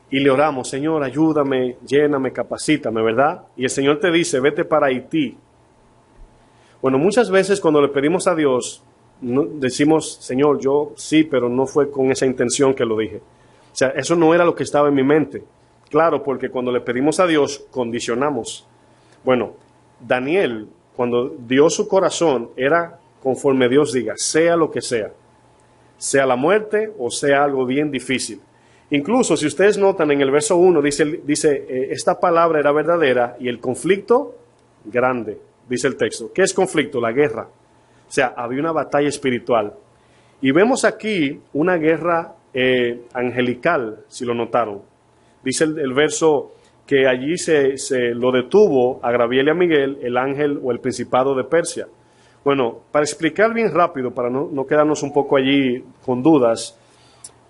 Y le oramos, Señor, ayúdame, lléname, capacítame, ¿verdad? Y el Señor te dice, vete para Haití. Bueno, muchas veces cuando le pedimos a Dios, decimos, Señor, yo sí, pero no fue con esa intención que lo dije. O sea, eso no era lo que estaba en mi mente. Claro, porque cuando le pedimos a Dios, condicionamos. Bueno, Daniel, cuando dio su corazón, era conforme Dios diga, sea lo que sea la muerte o sea algo bien difícil. Incluso, si ustedes notan en el verso 1, dice esta palabra era verdadera y el conflicto grande, dice el texto. ¿Qué es conflicto? La guerra. O sea, había una batalla espiritual. Y vemos aquí una guerra angelical, si lo notaron. Dice el verso que allí se lo detuvo a Gabriel y a Miguel, el ángel o el principado de Persia. Bueno, para explicar bien rápido, para no quedarnos un poco allí con dudas,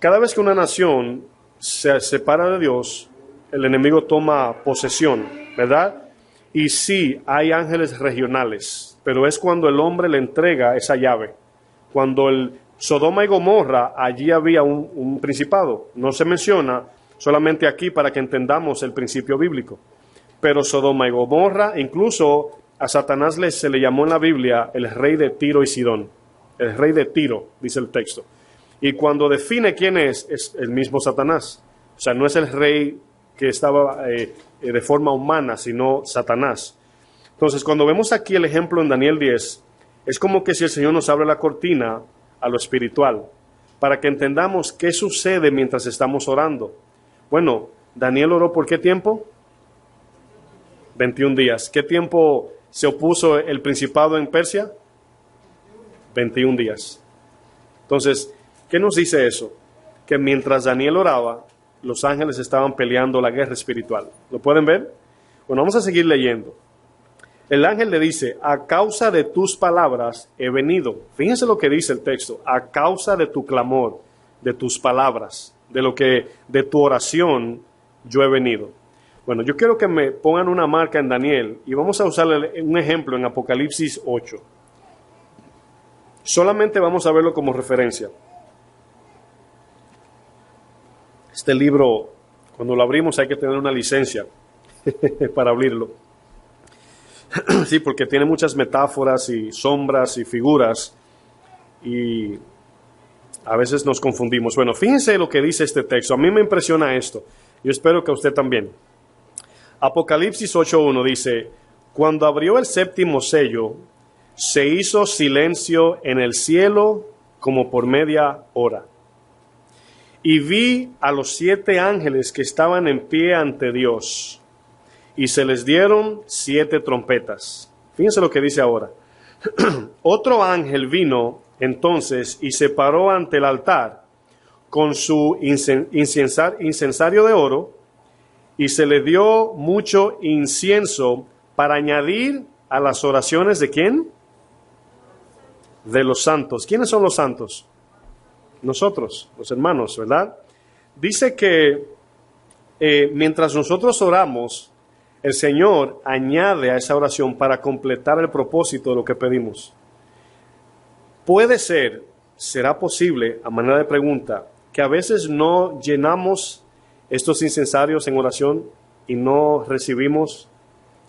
cada vez que una nación se separa de Dios, el enemigo toma posesión, ¿verdad? Y sí, hay ángeles regionales, pero es cuando el hombre le entrega esa llave. Cuando el Sodoma y Gomorra, allí había un principado. No se menciona, solamente aquí para que entendamos el principio bíblico. Pero Sodoma y Gomorra, incluso a Satanás se le llamó en la Biblia el rey de Tiro y Sidón. El rey de Tiro, dice el texto. Y cuando define quién es el mismo Satanás. O sea, no es el rey que estaba de forma humana, sino Satanás. Entonces, cuando vemos aquí el ejemplo en Daniel 10, es como que si el Señor nos abre la cortina a lo espiritual, para que entendamos qué sucede mientras estamos orando. Bueno, Daniel oró ¿por qué tiempo? 21 días. ¿Qué tiempo se opuso el principado en Persia? 21 días. Entonces, ¿qué nos dice eso? Que mientras Daniel oraba, los ángeles estaban peleando la guerra espiritual. ¿Lo pueden ver? Bueno, vamos a seguir leyendo. El ángel le dice, a causa de tus palabras he venido. Fíjense lo que dice el texto. A causa de tu clamor, de tus palabras, de tu oración, yo he venido. Bueno, yo quiero que me pongan una marca en Daniel y vamos a usar un ejemplo en Apocalipsis 8. Solamente vamos a verlo como referencia. Este libro, cuando lo abrimos hay que tener una licencia para abrirlo. Sí, porque tiene muchas metáforas y sombras y figuras y a veces nos confundimos. Bueno, fíjense lo que dice este texto. A mí me impresiona esto. Yo espero que a usted también. Apocalipsis 8.1 dice, cuando abrió el séptimo sello, se hizo silencio en el cielo como por media hora. Y vi a los 7 ángeles que estaban en pie ante Dios, y se les dieron 7 trompetas. Fíjense lo que dice ahora. Otro ángel vino entonces y se paró ante el altar con su incensario de oro, y se le dio mucho incienso para añadir a las oraciones ¿de quién? De los santos. ¿Quiénes son los santos? Nosotros, los hermanos, ¿verdad? Dice que mientras nosotros oramos, el Señor añade a esa oración para completar el propósito de lo que pedimos. Puede ser, será posible, a manera de pregunta, que a veces no llenamos estos incensarios en oración y no recibimos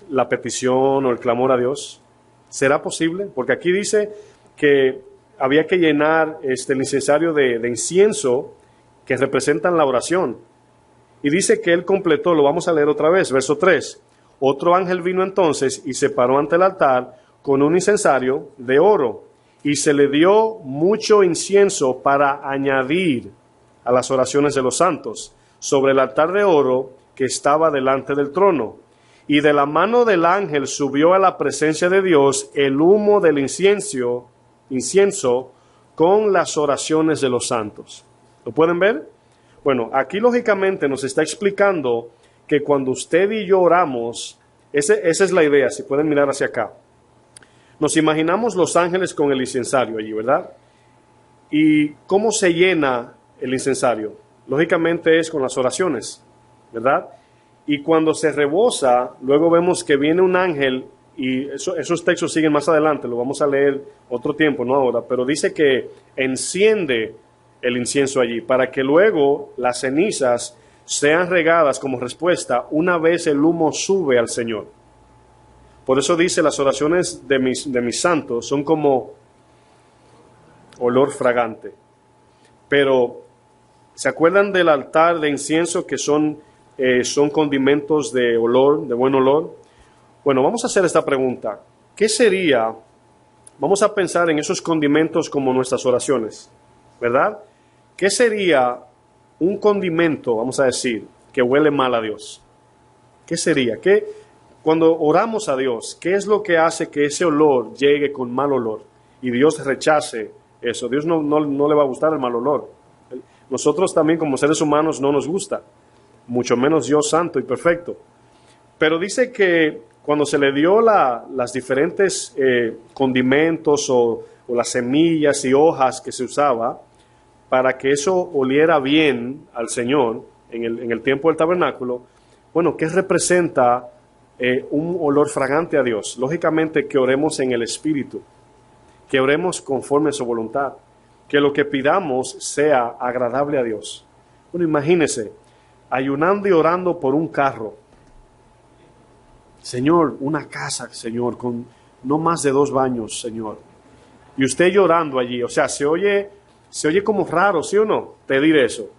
la petición o el clamor a Dios. ¿Será posible? Porque aquí dice que había que llenar el incensario de incienso que representan la oración. Y dice que él completó, lo vamos a leer otra vez, verso 3. Otro ángel vino entonces y se paró ante el altar con un incensario de oro, y se le dio mucho incienso para añadir a las oraciones de los santos sobre el altar de oro que estaba delante del trono. Y de la mano del ángel subió a la presencia de Dios el humo del incienso con las oraciones de los santos. ¿Lo pueden ver? Bueno, aquí lógicamente nos está explicando que cuando usted y yo oramos, esa es la idea, si pueden mirar hacia acá. Nos imaginamos los ángeles con el incensario allí, ¿verdad? ¿Y cómo se llena el incensario? Lógicamente es con las oraciones, ¿verdad? Y cuando se rebosa, luego vemos que viene un ángel, y esos textos siguen más adelante, lo vamos a leer otro tiempo, no ahora, pero dice que enciende el incienso allí, para que luego las cenizas sean regadas como respuesta una vez el humo sube al Señor. Por eso dice, las oraciones de mis santos son como olor fragante. Pero, ¿se acuerdan del altar de incienso que son condimentos de olor, de buen olor? Bueno, vamos a hacer esta pregunta. ¿Qué sería? Vamos a pensar en esos condimentos como nuestras oraciones, ¿verdad? ¿Qué sería un condimento, vamos a decir, que huele mal a Dios? ¿Qué sería? Cuando oramos a Dios, ¿qué es lo que hace que ese olor llegue con mal olor y Dios rechace eso? Dios no le va a gustar el mal olor. Nosotros también como seres humanos no nos gusta, mucho menos Dios santo y perfecto. Pero dice que cuando se le dio las diferentes condimentos o las semillas y hojas que se usaba para que eso oliera bien al Señor en el tiempo del tabernáculo, bueno, ¿qué representa un olor fragante a Dios? Lógicamente que oremos en el Espíritu, que oremos conforme a su voluntad, que lo que pidamos sea agradable a Dios. Bueno, imagínese, ayunando y orando por un carro. Señor, una casa, Señor, con no más de 2 baños, Señor. Y usted llorando allí, o sea, se oye como raro, ¿sí o no? Pedir eso.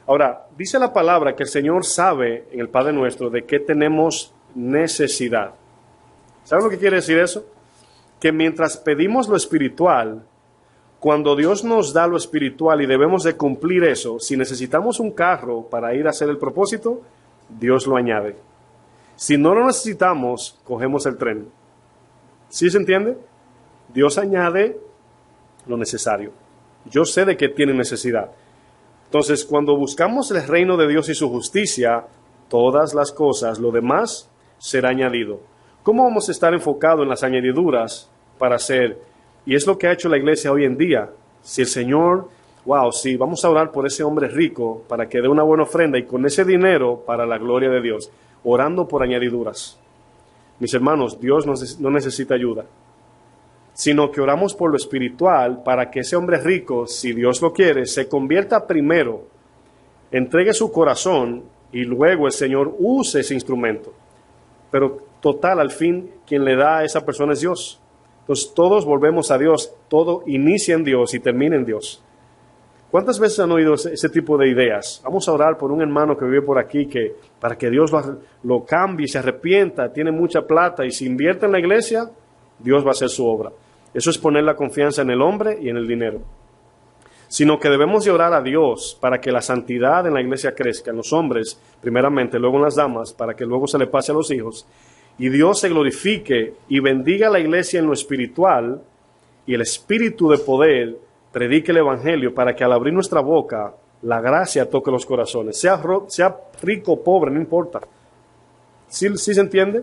Ahora, dice la palabra que el Señor sabe en el Padre Nuestro de qué tenemos necesidad. ¿Saben lo que quiere decir eso? Que mientras pedimos lo espiritual, cuando Dios nos da lo espiritual y debemos de cumplir eso, si necesitamos un carro para ir a hacer el propósito, Dios lo añade. Si no lo necesitamos, cogemos el tren. ¿Sí se entiende? Dios añade lo necesario. Yo sé de qué tiene necesidad. Entonces, cuando buscamos el reino de Dios y su justicia, todas las cosas, lo demás, será añadido. ¿Cómo vamos a estar enfocados en las añadiduras para hacer? Y es lo que ha hecho la iglesia hoy en día. Si el Señor, si vamos a orar por ese hombre rico para que dé una buena ofrenda y con ese dinero para la gloria de Dios, orando por añadiduras. Mis hermanos, Dios no necesita ayuda, sino que oramos por lo espiritual para que ese hombre rico, si Dios lo quiere, se convierta primero, entregue su corazón y luego el Señor use ese instrumento. Pero total, al fin, quien le da a esa persona es Dios. Entonces todos volvemos a Dios, todo inicia en Dios y termina en Dios. ¿Cuántas veces han oído ese tipo de ideas? Vamos a orar por un hermano que vive por aquí, que para que Dios lo cambie, se arrepienta, tiene mucha plata y se invierte en la iglesia, Dios va a hacer su obra. Eso es poner la confianza en el hombre y en el dinero. Sino que debemos de orar a Dios para que la santidad en la iglesia crezca, en los hombres primeramente, luego en las damas, para que luego se le pase a los hijos, y Dios se glorifique y bendiga a la iglesia en lo espiritual, y el espíritu de poder predique el evangelio para que al abrir nuestra boca la gracia toque los corazones. Sea rico o pobre, no importa. ¿Sí se entiende?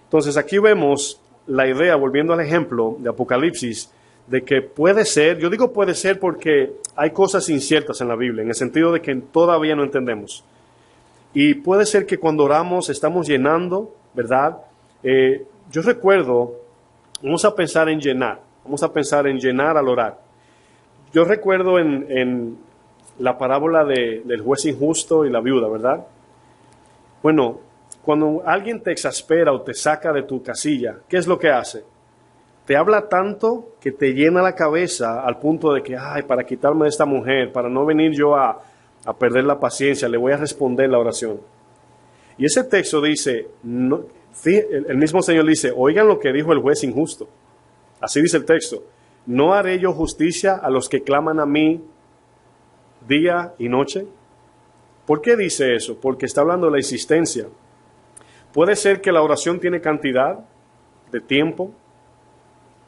Entonces aquí vemos la idea, volviendo al ejemplo de Apocalipsis, de que puede ser, yo digo puede ser porque hay cosas inciertas en la Biblia, en el sentido de que todavía no entendemos. Y puede ser que cuando oramos estamos llenando, ¿verdad? Yo recuerdo, vamos a pensar en llenar al orar. Yo recuerdo en la parábola del juez injusto y la viuda, ¿verdad? Bueno, cuando alguien te exaspera o te saca de tu casilla, ¿qué es lo que hace? Te habla tanto que te llena la cabeza al punto de que, ay, para quitarme de esta mujer, para no venir yo a perder la paciencia, le voy a responder la oración. Y ese texto dice, no, el mismo Señor dice, oigan lo que dijo el juez injusto. Así dice el texto. ¿No haré yo justicia a los que claman a mí día y noche? ¿Por qué dice eso? Porque está hablando de la insistencia. ¿Puede ser que la oración tiene cantidad de tiempo?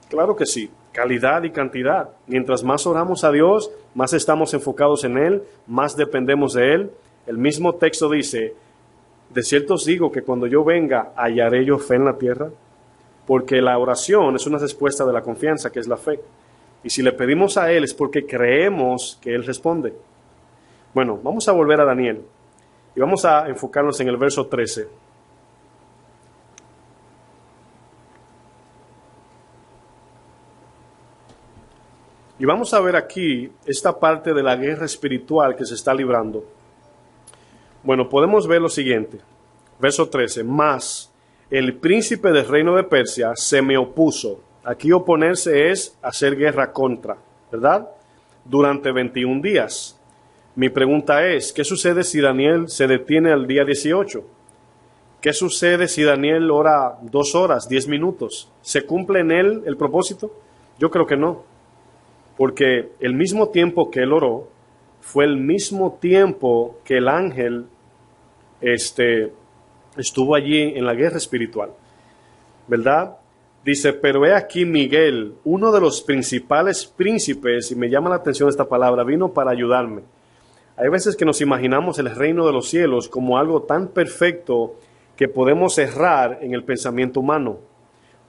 Claro que sí, calidad y cantidad. Mientras más oramos a Dios, más estamos enfocados en Él, más dependemos de Él. El mismo texto dice, de cierto os digo que cuando yo venga, hallaré yo fe en la tierra. Porque la oración es una respuesta de la confianza, que es la fe. Y si le pedimos a Él es porque creemos que Él responde. Bueno, vamos a volver a Daniel y vamos a enfocarnos en el verso 13. Y vamos a ver aquí esta parte de la guerra espiritual que se está librando. Bueno, podemos ver lo siguiente. Verso 13. Mas el príncipe del reino de Persia se me opuso. Aquí oponerse es hacer guerra contra, ¿verdad? Durante 21 días. Mi pregunta es, ¿qué sucede si Daniel se detiene al día 18? ¿Qué sucede si Daniel ora 2 horas, 10 minutos? ¿Se cumple en él el propósito? Yo creo que no. Porque el mismo tiempo que él oró fue el mismo tiempo que el ángel estuvo allí en la guerra espiritual, ¿verdad? Dice, pero he aquí Miguel, uno de los principales príncipes, y me llama la atención esta palabra, vino para ayudarme. Hay veces que nos imaginamos el reino de los cielos como algo tan perfecto que podemos errar en el pensamiento humano.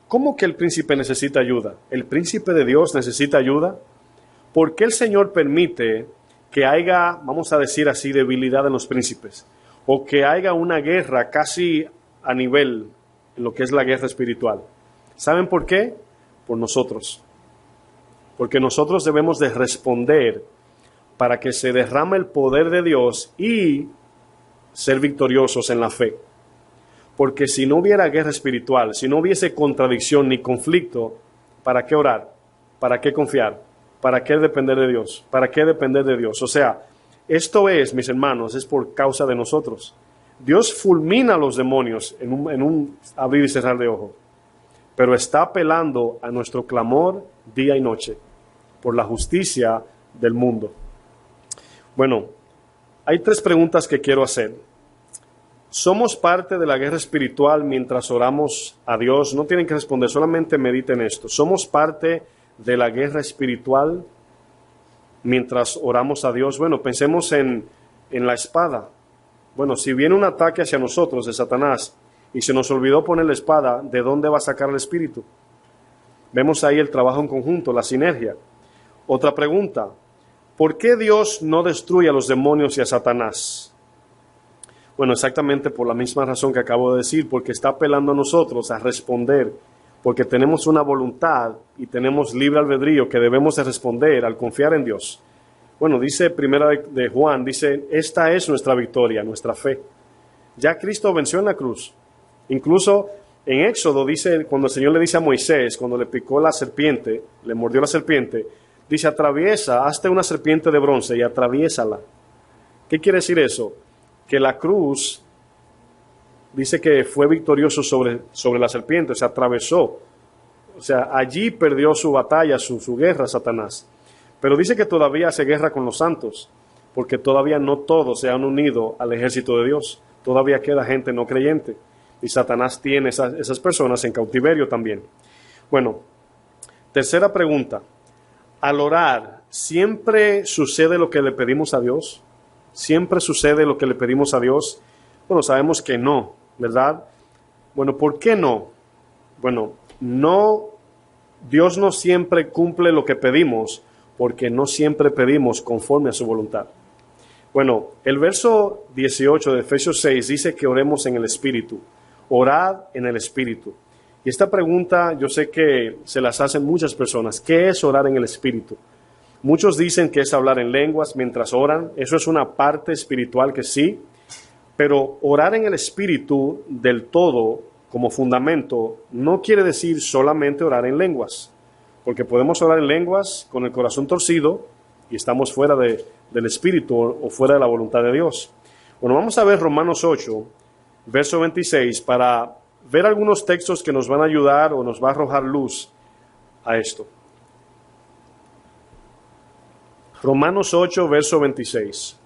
¿Cómo que el príncipe necesita ayuda? ¿El príncipe de Dios necesita ayuda? ¿Por qué el Señor permite que haya, vamos a decir así, debilidad en los príncipes? O que haya una guerra casi a nivel en lo que es la guerra espiritual. ¿Saben por qué? Por nosotros. Porque nosotros debemos de responder para que se derrame el poder de Dios y ser victoriosos en la fe. Porque si no hubiera guerra espiritual, si no hubiese contradicción ni conflicto, ¿para qué orar? ¿Para qué confiar? ¿Para qué depender de Dios? ¿Para qué depender de Dios? O sea, esto es, mis hermanos, es por causa de nosotros. Dios fulmina a los demonios en un abrir y cerrar de ojos, pero está apelando a nuestro clamor día y noche por la justicia del mundo. Bueno, hay 3 preguntas que quiero hacer. ¿Somos parte de la guerra espiritual mientras oramos a Dios? No tienen que responder, solamente mediten esto. ¿Somos parte de la guerra espiritual mientras oramos a Dios? Bueno, pensemos en la espada. Bueno, si viene un ataque hacia nosotros de Satanás y se nos olvidó poner la espada, ¿de dónde va a sacar el espíritu? Vemos ahí el trabajo en conjunto, la sinergia. Otra pregunta, ¿por qué Dios no destruye a los demonios y a Satanás? Bueno, exactamente por la misma razón que acabo de decir, porque está apelando a nosotros a responder, porque tenemos una voluntad y tenemos libre albedrío que debemos de responder al confiar en Dios. Bueno, dice primera de Juan, dice, esta es nuestra victoria, nuestra fe. Ya Cristo venció en la cruz. Incluso En Éxodo dice, cuando el Señor le dice a Moisés, cuando le picó la serpiente, le mordió la serpiente, dice, atraviesa, hazte una serpiente de bronce y atraviésala. ¿Qué quiere decir eso? Que la cruz dice que fue victorioso sobre la serpiente, se atravesó. O sea, allí perdió su batalla, su guerra Satanás. Pero dice que todavía hace guerra con los santos, porque todavía no todos se han unido al ejército de Dios. Todavía queda gente no creyente. Y Satanás tiene esas personas en cautiverio también. Bueno, tercera pregunta. Al orar, ¿siempre sucede lo que le pedimos a Dios? ¿Siempre sucede lo que le pedimos a Dios? Bueno, sabemos que no, ¿verdad? Bueno, ¿por qué no? Bueno, Dios no siempre cumple lo que pedimos, porque no siempre pedimos conforme a su voluntad. Bueno, el verso 18 de Efesios 6 dice que oremos en el Espíritu. Orad en el Espíritu. Y esta pregunta yo sé que se las hacen muchas personas. ¿Qué es orar en el Espíritu? Muchos dicen que es hablar en lenguas mientras oran. Eso es una parte espiritual que sí. Pero orar en el Espíritu del todo, como fundamento, no quiere decir solamente orar en lenguas. Porque podemos orar en lenguas con el corazón torcido y estamos fuera del Espíritu o fuera de la voluntad de Dios. Bueno, vamos a ver Romanos 8, verso 26, para ver algunos textos que nos van a ayudar o nos va a arrojar luz a esto. Romanos 8, verso 26.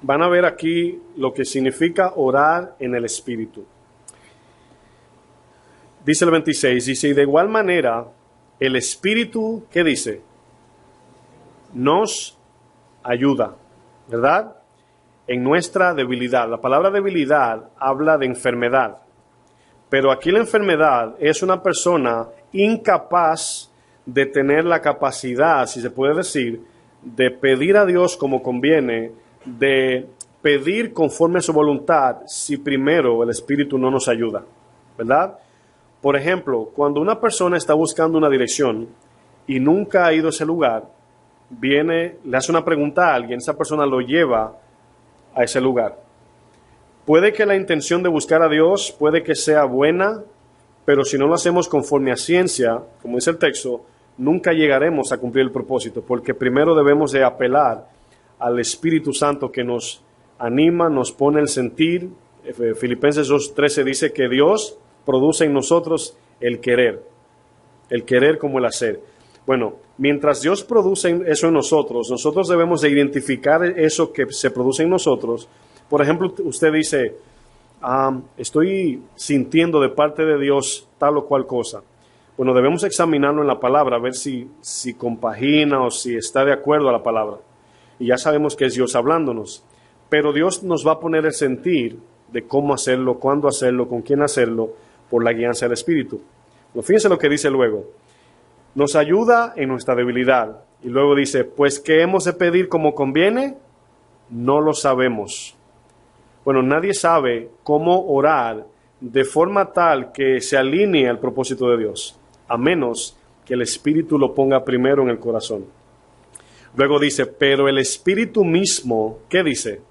Van a ver aquí lo que significa orar en el Espíritu. Dice el 26, dice, y de igual manera, el Espíritu, ¿qué dice? Nos ayuda, ¿verdad? En nuestra debilidad. La palabra debilidad habla de enfermedad. Pero aquí la enfermedad es una persona incapaz de tener la capacidad, si se puede decir, de pedir a Dios como conviene, de pedir conforme a su voluntad, si primero el Espíritu no nos ayuda, ¿verdad? Por ejemplo, cuando una persona está buscando una dirección y nunca ha ido a ese lugar, viene, le hace una pregunta a alguien, esa persona lo lleva a ese lugar. Puede que la intención de buscar a Dios, puede que sea buena, pero si no lo hacemos conforme a ciencia, como dice el texto, nunca llegaremos a cumplir el propósito, porque primero debemos de apelar al Espíritu Santo que nos anima, nos pone el sentir. Filipenses 2:13 dice que Dios produce en nosotros el querer como el hacer. Bueno, mientras Dios produce eso en nosotros, nosotros debemos de identificar eso que se produce en nosotros. Por ejemplo, usted dice, estoy sintiendo de parte de Dios tal o cual cosa. Bueno, debemos examinarlo en la palabra, a ver si compagina o si está de acuerdo a la palabra. Y ya sabemos que es Dios hablándonos. Pero Dios nos va a poner el sentir de cómo hacerlo, cuándo hacerlo, con quién hacerlo, por la guianza del Espíritu. Pero fíjense lo que dice luego. Nos ayuda en nuestra debilidad. Y luego dice, pues ¿qué hemos de pedir como conviene? No lo sabemos. Bueno, nadie sabe cómo orar de forma tal que se alinee al propósito de Dios, a menos que el Espíritu lo ponga primero en el corazón. Luego dice, pero el Espíritu mismo, ¿qué dice?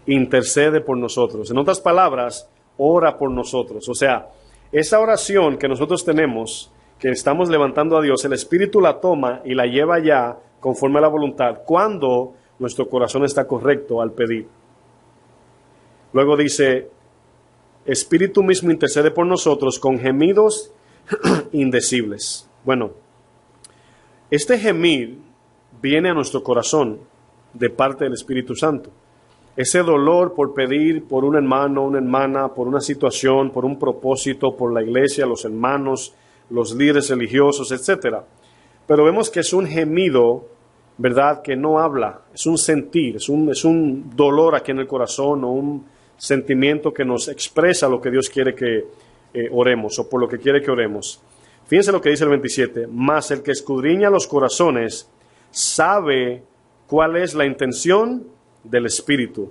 Intercede por nosotros. En otras palabras, ora por nosotros. O sea, esa oración que nosotros tenemos, que estamos levantando a Dios, el Espíritu la toma y la lleva ya conforme a la voluntad, cuando nuestro corazón está correcto al pedir. Luego dice, Espíritu mismo intercede por nosotros con gemidos indecibles. Bueno, este gemir viene a nuestro corazón de parte del Espíritu Santo. Ese dolor por pedir por un hermano, una hermana, por una situación, por un propósito, por la iglesia, los hermanos, los líderes religiosos, etc. Pero vemos que es un gemido, ¿verdad?, que no habla, es un sentir, es un dolor aquí en el corazón o un sentimiento que nos expresa lo que Dios quiere que oremos o por lo que quiere que oremos. Fíjense lo que dice el 27, mas el que escudriña los corazones sabe cuál es la intención del Espíritu,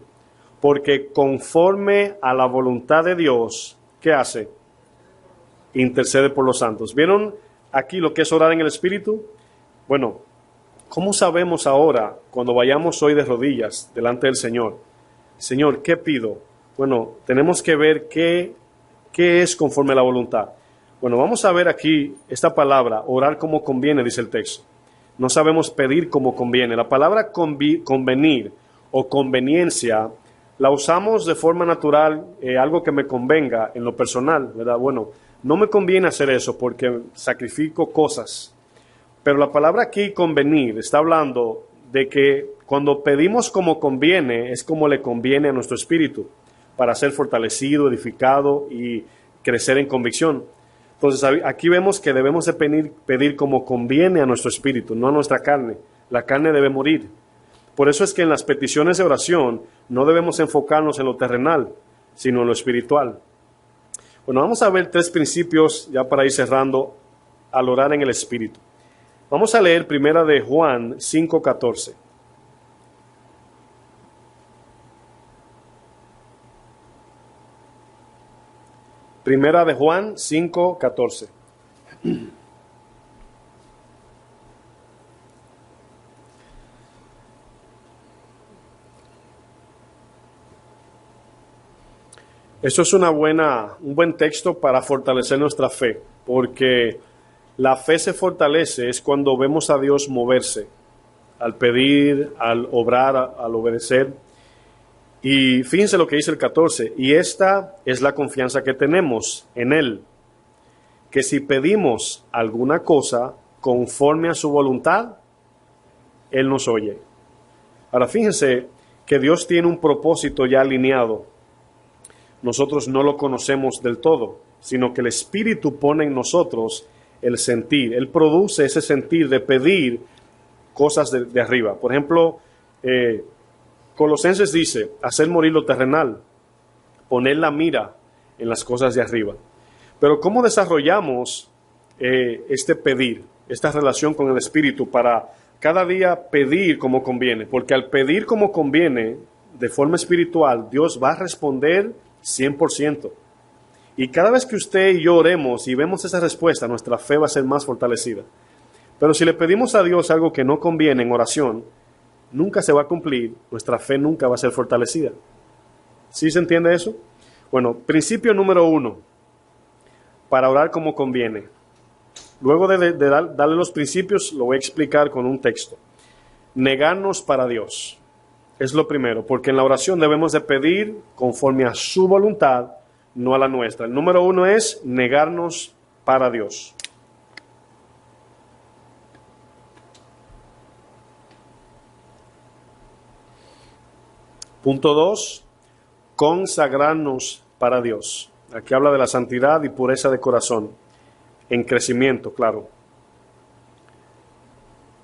porque conforme a la voluntad de Dios, ¿qué hace? Intercede por los santos. ¿Vieron aquí lo que es orar en el Espíritu? Bueno, ¿Cómo sabemos ahora, cuando vayamos hoy de rodillas delante del Señor? Señor, ¿qué pido? Bueno, tenemos que ver qué es conforme a la voluntad. Bueno, vamos a ver aquí esta palabra, orar como conviene, dice el texto. No sabemos pedir como conviene. La palabra convenir o conveniencia la usamos de forma natural, algo que me convenga en lo personal, ¿verdad? Bueno, no me conviene hacer eso porque sacrifico cosas. Pero la palabra aquí, convenir, está hablando de que cuando pedimos como conviene, es como le conviene a nuestro espíritu, para ser fortalecido, edificado y crecer en convicción. Entonces aquí vemos que debemos de pedir como conviene a nuestro espíritu, no a nuestra carne. La carne debe morir. Por eso es que en las peticiones de oración no debemos enfocarnos en lo terrenal, sino en lo espiritual. Bueno, vamos a ver 3 principios ya para ir cerrando al orar en el espíritu. Vamos a leer primera de Juan 5:14. Primera de Juan 5:14. Eso es un buen texto para fortalecer nuestra fe, porque la fe se fortalece es cuando vemos a Dios moverse, al pedir, al obrar, al obedecer. Y fíjense lo que dice el 14, y esta es la confianza que tenemos en Él, que si pedimos alguna cosa conforme a su voluntad, Él nos oye. Ahora fíjense que Dios tiene un propósito ya alineado. Nosotros no lo conocemos del todo, sino que el Espíritu pone en nosotros el sentir. Él produce ese sentir de pedir cosas de arriba. Por ejemplo, Colosenses dice, hacer morir lo terrenal, poner la mira en las cosas de arriba. Pero ¿cómo desarrollamos este pedir, esta relación con el Espíritu para cada día pedir como conviene? Porque al pedir como conviene, de forma espiritual, Dios va a responder 100%. Y cada vez que usted y yo oremos y vemos esa respuesta, nuestra fe va a ser más fortalecida. Pero si le pedimos a Dios algo que no conviene en oración, nunca se va a cumplir, nuestra fe nunca va a ser fortalecida. ¿Sí se entiende eso? Bueno, principio número 1, para orar como conviene. Luego de darle los principios, lo voy a explicar con un texto. Negarnos para Dios. Es lo primero, porque en la oración debemos de pedir conforme a su voluntad, no a la nuestra. El número 1 es negarnos para Dios. Punto 2, consagrarnos para Dios. Aquí habla de la santidad y pureza de corazón, en crecimiento, claro.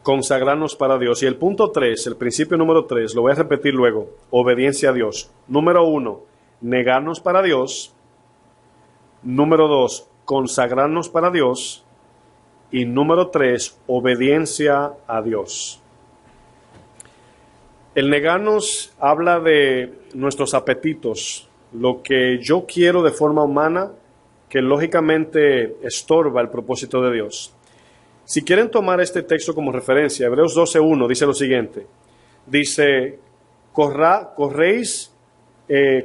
Consagrarnos para Dios. Y el punto 3, el principio número 3, lo voy a repetir luego, obediencia a Dios. Número 1, negarnos para Dios. Número 2, consagrarnos para Dios. Y número 3, obediencia a Dios. El negarnos habla de nuestros apetitos, lo que yo quiero de forma humana, que lógicamente estorba el propósito de Dios. Si quieren tomar este texto como referencia, Hebreos 12:1 dice lo siguiente. Dice, corréis,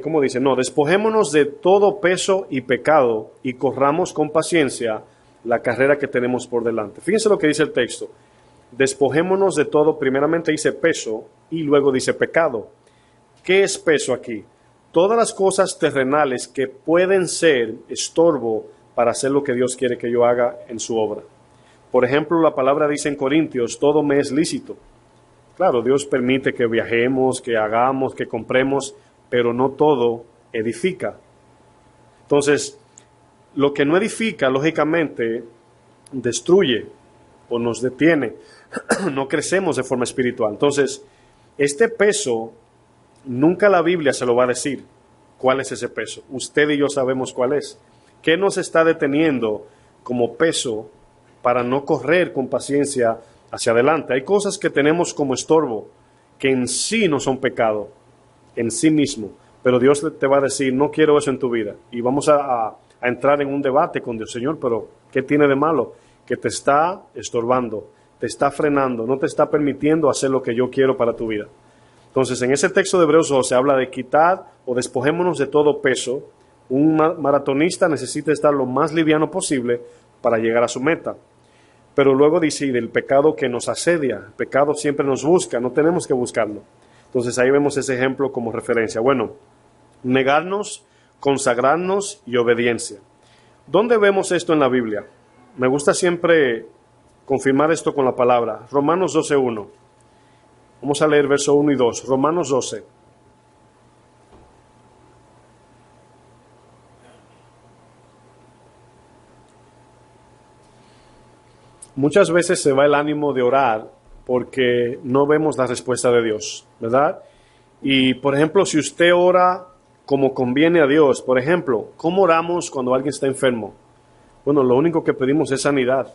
¿cómo dice? No, despojémonos de todo peso y pecado y corramos con paciencia la carrera que tenemos por delante. Fíjense lo que dice el texto. Despojémonos de todo, primeramente dice peso y luego dice pecado. ¿Qué es peso aquí? Todas las cosas terrenales que pueden ser estorbo para hacer lo que Dios quiere que yo haga en su obra. Por ejemplo, la palabra dice en Corintios, todo me es lícito. Claro, Dios permite que viajemos, que hagamos, que compremos, pero no todo edifica. Entonces, lo que no edifica, lógicamente, destruye o nos detiene. No crecemos de forma espiritual. Entonces, este peso, nunca la Biblia se lo va a decir. ¿Cuál es ese peso? Usted y yo sabemos cuál es. ¿Qué nos está deteniendo como peso para no correr con paciencia hacia adelante? Hay cosas que tenemos como estorbo, que en sí no son pecado, en sí mismo. Pero Dios te va a decir, no quiero eso en tu vida. Y vamos a entrar en un debate con Dios. Señor, pero ¿qué tiene de malo? Que te está estorbando, te está frenando, no te está permitiendo hacer lo que yo quiero para tu vida. Entonces, en ese texto de Hebreos 12 habla de quitar o despojémonos de todo peso. Un maratonista necesita estar lo más liviano posible para llegar a su meta. Pero luego dice, del pecado que nos asedia, el pecado siempre nos busca, no tenemos que buscarlo. Entonces ahí vemos ese ejemplo como referencia. Bueno, negarnos, consagrarnos y obediencia. ¿Dónde vemos esto en la Biblia? Me gusta siempre confirmar esto con la palabra. Romanos 12:1. Vamos a leer verso 1 y 2. Romanos 12. Muchas veces se va el ánimo de orar porque no vemos la respuesta de Dios, ¿verdad? Y, por ejemplo, si usted ora como conviene a Dios, por ejemplo, ¿cómo oramos cuando alguien está enfermo? Bueno, lo único que pedimos es sanidad.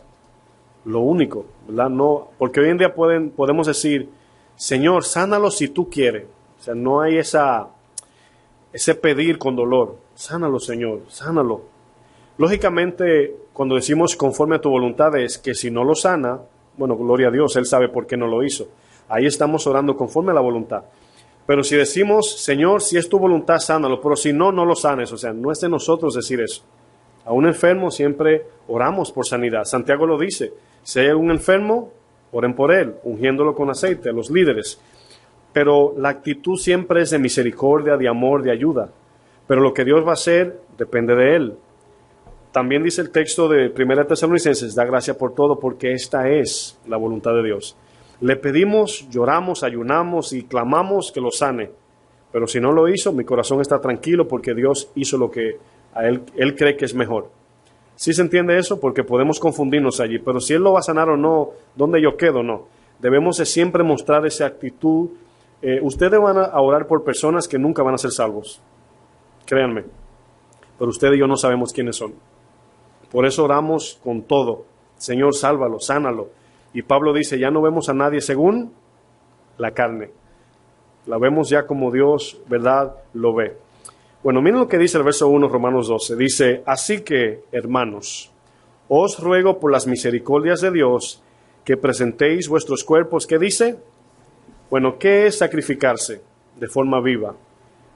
Lo único, ¿verdad? No, porque hoy en día podemos decir, Señor, sánalo si tú quieres. O sea, no hay ese pedir con dolor. Sánalo, Señor, sánalo. Lógicamente, cuando decimos conforme a tu voluntad es que si no lo sana, bueno, gloria a Dios, Él sabe por qué no lo hizo. Ahí estamos orando conforme a la voluntad. Pero si decimos, Señor, si es tu voluntad, sánalo, pero si no, no lo sanes. O sea, no es de nosotros decir eso. A un enfermo siempre oramos por sanidad. Santiago lo dice, si hay algún enfermo, oren por él, ungiéndolo con aceite, los líderes. Pero la actitud siempre es de misericordia, de amor, de ayuda. Pero lo que Dios va a hacer depende de Él. También dice el texto de 1 Tesalonicenses, da gracia por todo porque esta es la voluntad de Dios. Le pedimos, lloramos, ayunamos y clamamos que lo sane. Pero si no lo hizo, mi corazón está tranquilo porque Dios hizo lo que a él cree que es mejor. ¿Sí se entiende eso? Porque podemos confundirnos allí. Pero si Él lo va a sanar o no, ¿dónde yo quedo? No. Debemos de siempre mostrar esa actitud. Ustedes van a orar por personas que nunca van a ser salvos. Créanme. Pero ustedes y yo no sabemos quiénes son. Por eso oramos con todo. Señor, sálvalo, sánalo. Y Pablo dice, ya no vemos a nadie según la carne. La vemos ya como Dios, ¿verdad?, lo ve. Bueno, miren lo que dice el verso 1, Romanos 12. Dice, así que, hermanos, os ruego por las misericordias de Dios que presentéis vuestros cuerpos. ¿Qué dice? Bueno, ¿qué es sacrificarse de forma viva?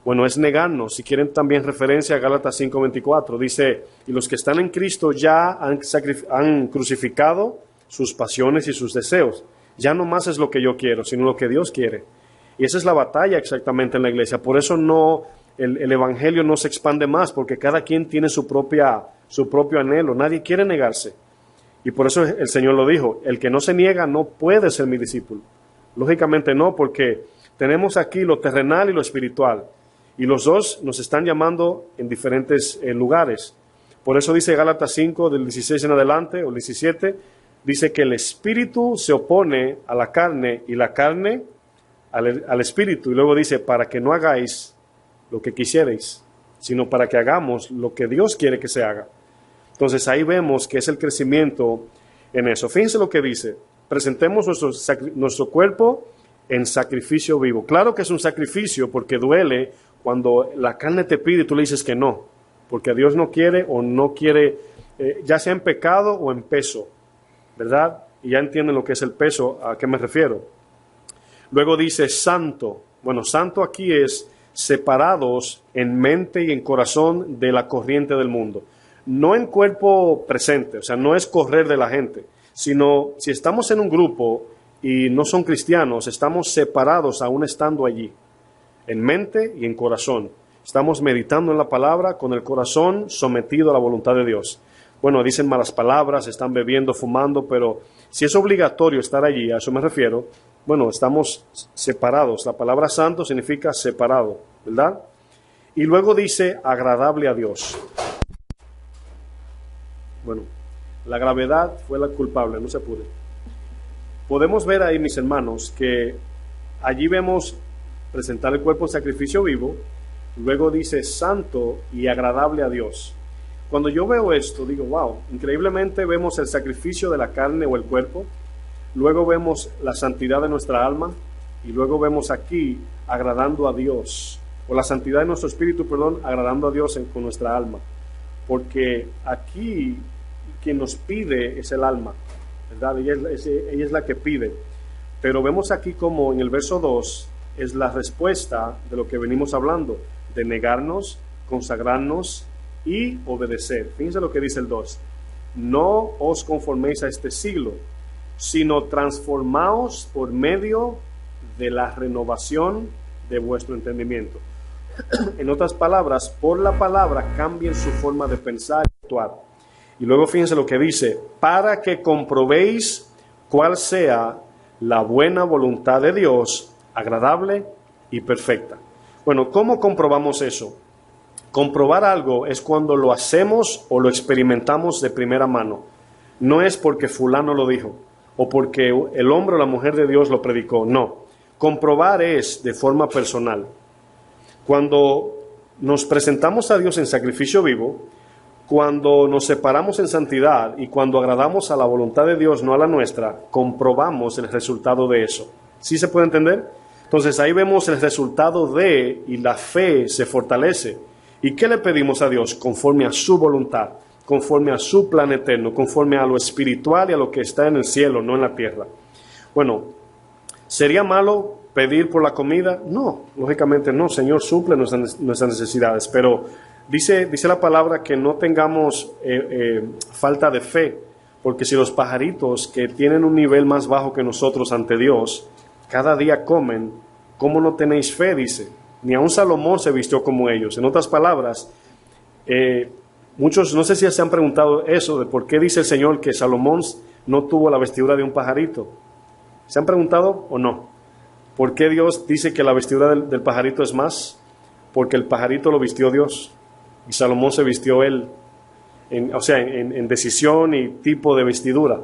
Bueno, es negarnos. Si quieren también referencia a Gálatas 5:24, dice, y los que están en Cristo ya han crucificado sus pasiones y sus deseos. Ya no más es lo que yo quiero, sino lo que Dios quiere. Y esa es la batalla exactamente en la iglesia. Por eso el evangelio no se expande más, porque cada quien tiene su propio anhelo. Nadie quiere negarse. Y por eso el Señor lo dijo, el que no se niega no puede ser mi discípulo. Lógicamente no, porque tenemos aquí lo terrenal y lo espiritual. Y los dos nos están llamando en diferentes lugares. Por eso dice Gálatas 5, del 16 en adelante, o 17, dice que el espíritu se opone a la carne y la carne al espíritu. Y luego dice, para que no hagáis lo que quisierais, sino para que hagamos lo que Dios quiere que se haga. Entonces ahí vemos que es el crecimiento en eso. Fíjense lo que dice, presentemos nuestro cuerpo en sacrificio vivo. Claro que es un sacrificio porque duele cuando la carne te pide y tú le dices que no, porque Dios no quiere o no quiere, ya sea en pecado o en peso, ¿verdad? Y ya entienden lo que es el peso, ¿a qué me refiero? Luego dice santo. Bueno, santo aquí es separados en mente y en corazón de la corriente del mundo. No en cuerpo presente, o sea, no es correr de la gente, sino si estamos en un grupo y no son cristianos, estamos separados aún estando allí, en mente y en corazón. Estamos meditando en la palabra con el corazón sometido a la voluntad de Dios. Bueno, dicen malas palabras, están bebiendo, fumando, pero si es obligatorio estar allí, a eso me refiero, bueno, estamos separados. La palabra santo significa separado, ¿verdad? Y luego dice agradable a Dios. Bueno, la gravedad fue la culpable, no se puede. Podemos ver ahí, mis hermanos, que allí vemos presentar el cuerpo en sacrificio vivo, luego dice santo y agradable a Dios. Cuando yo veo esto, digo, wow, increíblemente vemos el sacrificio de la carne o el cuerpo, luego vemos la santidad de nuestra alma y luego vemos aquí agradando a Dios, o la santidad de nuestro espíritu, perdón, agradando a Dios con nuestra alma, porque aquí quien nos pide es el alma, ¿verdad? Ella es la que pide. Pero vemos aquí como en el verso 2 es la respuesta de lo que venimos hablando, de negarnos, consagrarnos y obedecer. Fíjense lo que dice el 2. No os conforméis a este siglo, sino transformaos por medio de la renovación de vuestro entendimiento. En otras palabras, por la palabra cambien su forma de pensar y actuar. Y luego fíjense lo que dice, para que comprobéis cuál sea la buena voluntad de Dios, agradable y perfecta. Bueno, ¿cómo comprobamos eso? Comprobar algo es cuando lo hacemos o lo experimentamos de primera mano. No es porque fulano lo dijo o porque el hombre o la mujer de Dios lo predicó. No. Comprobar es de forma personal. Cuando nos presentamos a Dios en sacrificio vivo, cuando nos separamos en santidad y cuando agradamos a la voluntad de Dios, no a la nuestra, comprobamos el resultado de eso. ¿Sí se puede entender? Entonces ahí vemos el resultado de, y la fe se fortalece. ¿Y qué le pedimos a Dios? Conforme a su voluntad, conforme a su plan eterno, conforme a lo espiritual y a lo que está en el cielo, no en la tierra. Bueno, ¿sería malo pedir por la comida? No, lógicamente no. Señor, suple nuestras necesidades, pero dice la palabra que no tengamos falta de fe, porque si los pajaritos que tienen un nivel más bajo que nosotros ante Dios, cada día comen, ¿cómo no tenéis fe? Dice. Ni aun Salomón se vistió como ellos. En otras palabras, muchos, no sé si se han preguntado eso, de por qué dice el Señor que Salomón no tuvo la vestidura de un pajarito. ¿Se han preguntado o no? ¿Por qué Dios dice que la vestidura del pajarito es más? Porque el pajarito lo vistió Dios y Salomón se vistió él, en decisión y tipo de vestidura.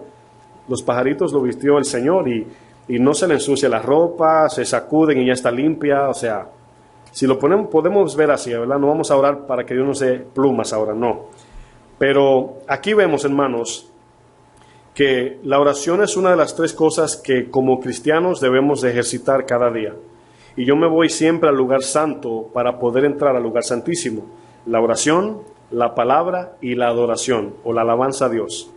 Los pajaritos lo vistió el Señor y no se le ensucia la ropa, se sacuden y ya está limpia, o sea, si lo podemos ver así, ¿verdad? No vamos a orar para que Dios nos dé plumas ahora, no. Pero aquí vemos, hermanos, que la oración es una de las tres cosas que como cristianos debemos de ejercitar cada día. Y yo me voy siempre al lugar santo para poder entrar al lugar santísimo. La oración, la palabra y la adoración o la alabanza a Dios.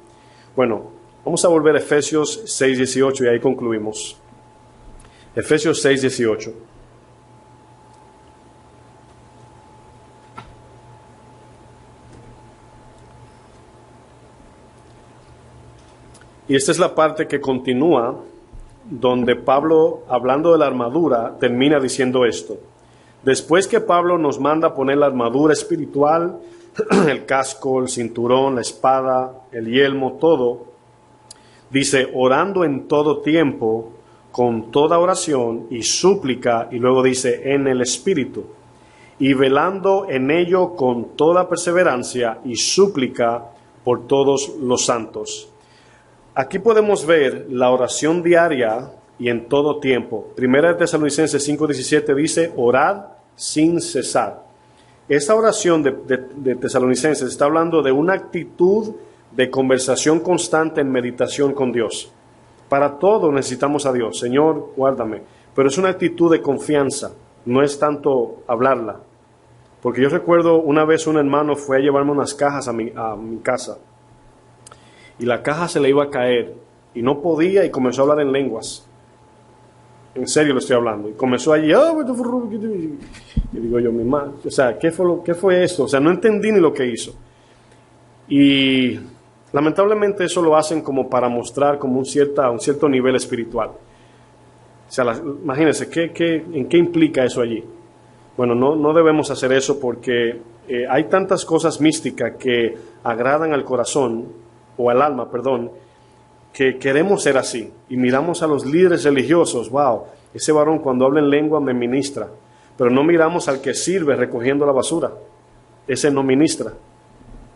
Bueno, vamos a volver a Efesios 6:18 y ahí concluimos. Efesios 6:18. Y esta es la parte que continúa, donde Pablo, hablando de la armadura, termina diciendo esto. Después que Pablo nos manda poner la armadura espiritual, el casco, el cinturón, la espada, el yelmo, todo, dice, orando en todo tiempo, con toda oración y súplica, y luego dice, en el Espíritu, y velando en ello con toda perseverancia y súplica por todos los santos. Aquí podemos ver la oración diaria y en todo tiempo. Primera de Tesalonicenses 5:17 dice, orad sin cesar. Esta oración de Tesalonicenses está hablando de una actitud de conversación constante en meditación con Dios. Para todo necesitamos a Dios. Señor, guárdame. Pero es una actitud de confianza, no es tanto hablarla. Porque yo recuerdo una vez un hermano fue a llevarme unas cajas a mi casa. Y la caja se le iba a caer y no podía y comenzó a hablar en lenguas. En serio lo estoy hablando. Y comenzó allí, y digo yo, mi madre, o sea, ¿qué fue esto? O sea, no entendí ni lo que hizo. Y lamentablemente eso lo hacen como para mostrar como un cierto nivel espiritual. O sea, imagínense, ¿en qué implica eso allí? Bueno, no debemos hacer eso porque hay tantas cosas místicas que agradan al corazón, o al alma, perdón, que queremos ser así. Y miramos a los líderes religiosos, wow, ese varón cuando habla en lengua me ministra. Pero no miramos al que sirve recogiendo la basura. Ese no ministra.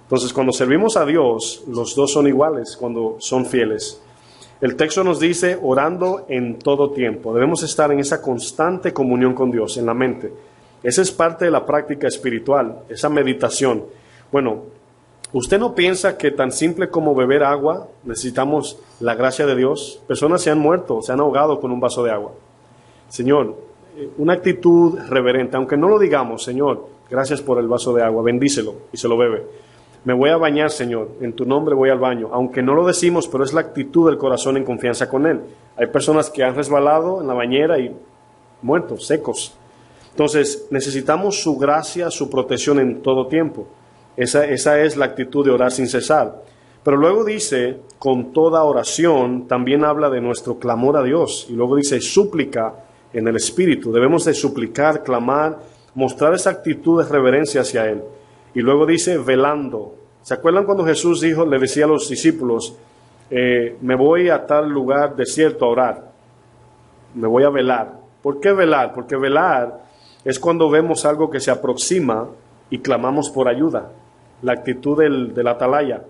Entonces, cuando servimos a Dios, los dos son iguales cuando son fieles. El texto nos dice, orando en todo tiempo. Debemos estar en esa constante comunión con Dios, en la mente. Esa es parte de la práctica espiritual, esa meditación. Bueno, ¿usted no piensa que tan simple como beber agua necesitamos la gracia de Dios? Personas se han muerto, se han ahogado con un vaso de agua. Señor, una actitud reverente, aunque no lo digamos, Señor, gracias por el vaso de agua, bendícelo y se lo bebe. Me voy a bañar, Señor, en tu nombre voy al baño. Aunque no lo decimos, pero es la actitud del corazón en confianza con Él. Hay personas que han resbalado en la bañera y muertos, secos. Entonces, necesitamos su gracia, su protección en todo tiempo. Esa es la actitud de orar sin cesar. Pero luego dice, con toda oración, también habla de nuestro clamor a Dios. Y luego dice, súplica en el Espíritu. Debemos de suplicar, clamar, mostrar esa actitud de reverencia hacia Él. Y luego dice, velando. ¿Se acuerdan cuando Jesús le decía a los discípulos, me voy a tal lugar desierto a orar? Me voy a velar. ¿Por qué velar? Porque velar es cuando vemos algo que se aproxima y clamamos por ayuda. La actitud del atalaya.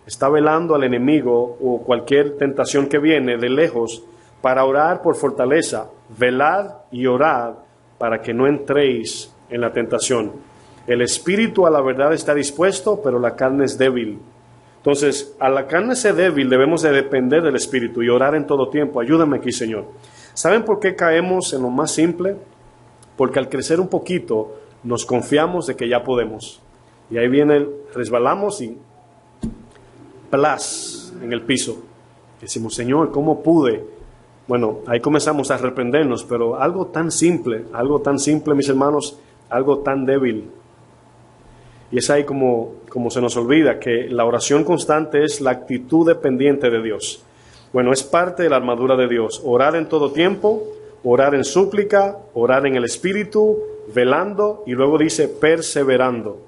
Está velando al enemigo o cualquier tentación que viene de lejos para orar por fortaleza. Velar y orar para que no entréis en la tentación. El espíritu a la verdad está dispuesto, pero la carne es débil. Entonces, a la carne ser débil debemos de depender del espíritu y orar en todo tiempo. Ayúdame aquí, Señor. ¿Saben por qué caemos en lo más simple? Porque al crecer un poquito nos confiamos de que ya podemos. Y ahí viene, resbalamos y plas en el piso. Decimos, Señor, ¿cómo pude? Bueno, ahí comenzamos a arrepentirnos, pero algo tan simple, mis hermanos, algo tan débil. Y es ahí como se nos olvida que la oración constante es la actitud dependiente de Dios. Bueno, es parte de la armadura de Dios. Orar en todo tiempo, orar en súplica, orar en el Espíritu, velando, y luego dice perseverando.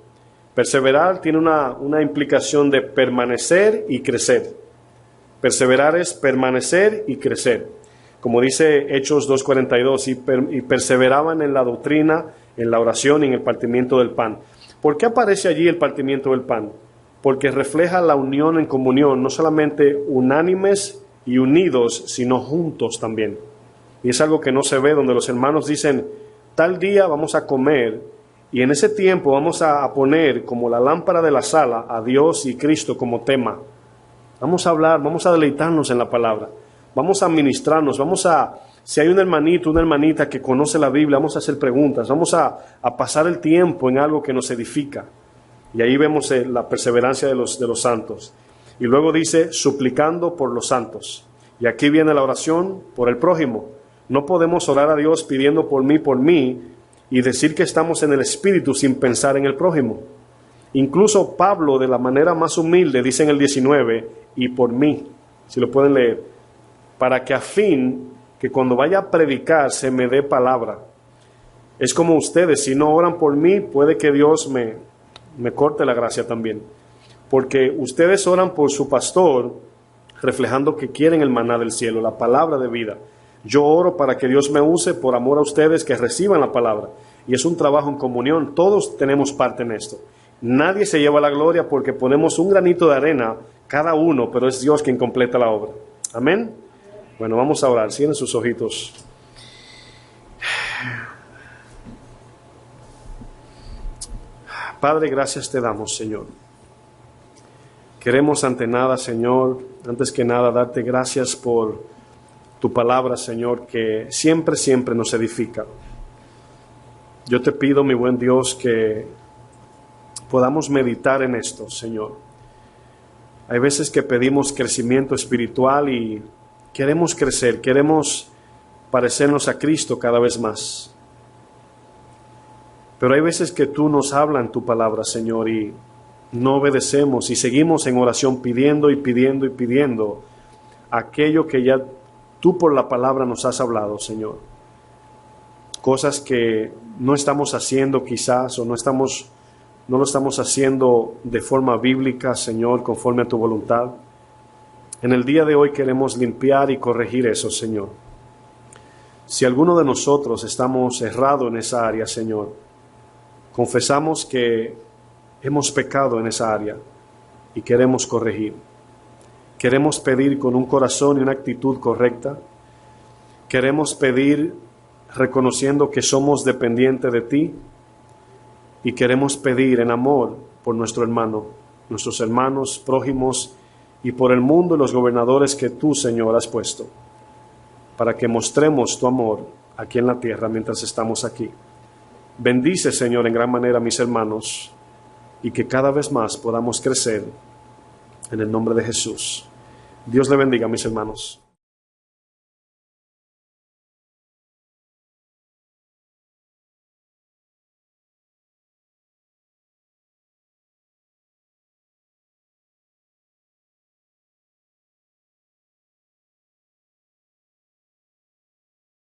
Perseverar tiene una implicación de permanecer y crecer. Perseverar es permanecer y crecer. Como dice Hechos 2:42, y perseveraban en la doctrina, en la oración y en el partimiento del pan. ¿Por qué aparece allí el partimiento del pan? Porque refleja la unión en comunión, no solamente unánimes y unidos, sino juntos también. Y es algo que no se ve, donde los hermanos dicen, tal día vamos a comer, y en ese tiempo vamos a poner como la lámpara de la sala a Dios y Cristo como tema. Vamos a hablar, vamos a deleitarnos en la palabra, vamos a ministrarnos, si hay un hermanito, una hermanita que conoce la Biblia, vamos a hacer preguntas, vamos a pasar el tiempo en algo que nos edifica. Y ahí vemos la perseverancia de los santos. Y luego dice, suplicando por los santos. Y aquí viene la oración por el prójimo. No podemos orar a Dios pidiendo por mí, y decir que estamos en el Espíritu sin pensar en el prójimo. Incluso Pablo, de la manera más humilde, dice en el 19, y por mí, si lo pueden leer, para que a fin que cuando vaya a predicar se me dé palabra. Es como ustedes, si no oran por mí, puede que Dios me corte la gracia también. Porque ustedes oran por su pastor, reflejando que quieren el maná del cielo, la palabra de vida. Yo oro para que Dios me use por amor a ustedes que reciban la palabra. Y es un trabajo en comunión, todos tenemos parte en esto. Nadie se lleva la gloria porque ponemos un granito de arena cada uno, pero es Dios quien completa la obra. Amén. Bueno, vamos a orar. Cierren sus ojitos. Padre, gracias te damos, Señor. Queremos antes que nada, darte gracias por tu palabra, Señor, que siempre nos edifica. Yo te pido, mi buen Dios, que podamos meditar en esto, Señor. Hay veces que pedimos crecimiento espiritual y queremos crecer, queremos parecernos a Cristo cada vez más. Pero hay veces que tú nos hablas en tu palabra, Señor, y no obedecemos y seguimos en oración pidiendo aquello que ya tú por la palabra nos has hablado, Señor. Cosas que no estamos haciendo quizás o no lo estamos haciendo de forma bíblica, Señor, conforme a tu voluntad. En el día de hoy queremos limpiar y corregir eso, Señor. Si alguno de nosotros estamos errado en esa área, Señor, confesamos que hemos pecado en esa área y queremos corregir. Queremos pedir con un corazón y una actitud correcta. Queremos pedir reconociendo que somos dependientes de ti. Y queremos pedir en amor por nuestro hermano, nuestros hermanos, prójimos, y por el mundo y los gobernadores que tú, Señor, has puesto, para que mostremos tu amor aquí en la tierra mientras estamos aquí. Bendice, Señor, en gran manera a mis hermanos. y que cada vez más podamos crecer en el nombre de Jesús. Dios le bendiga, mis hermanos.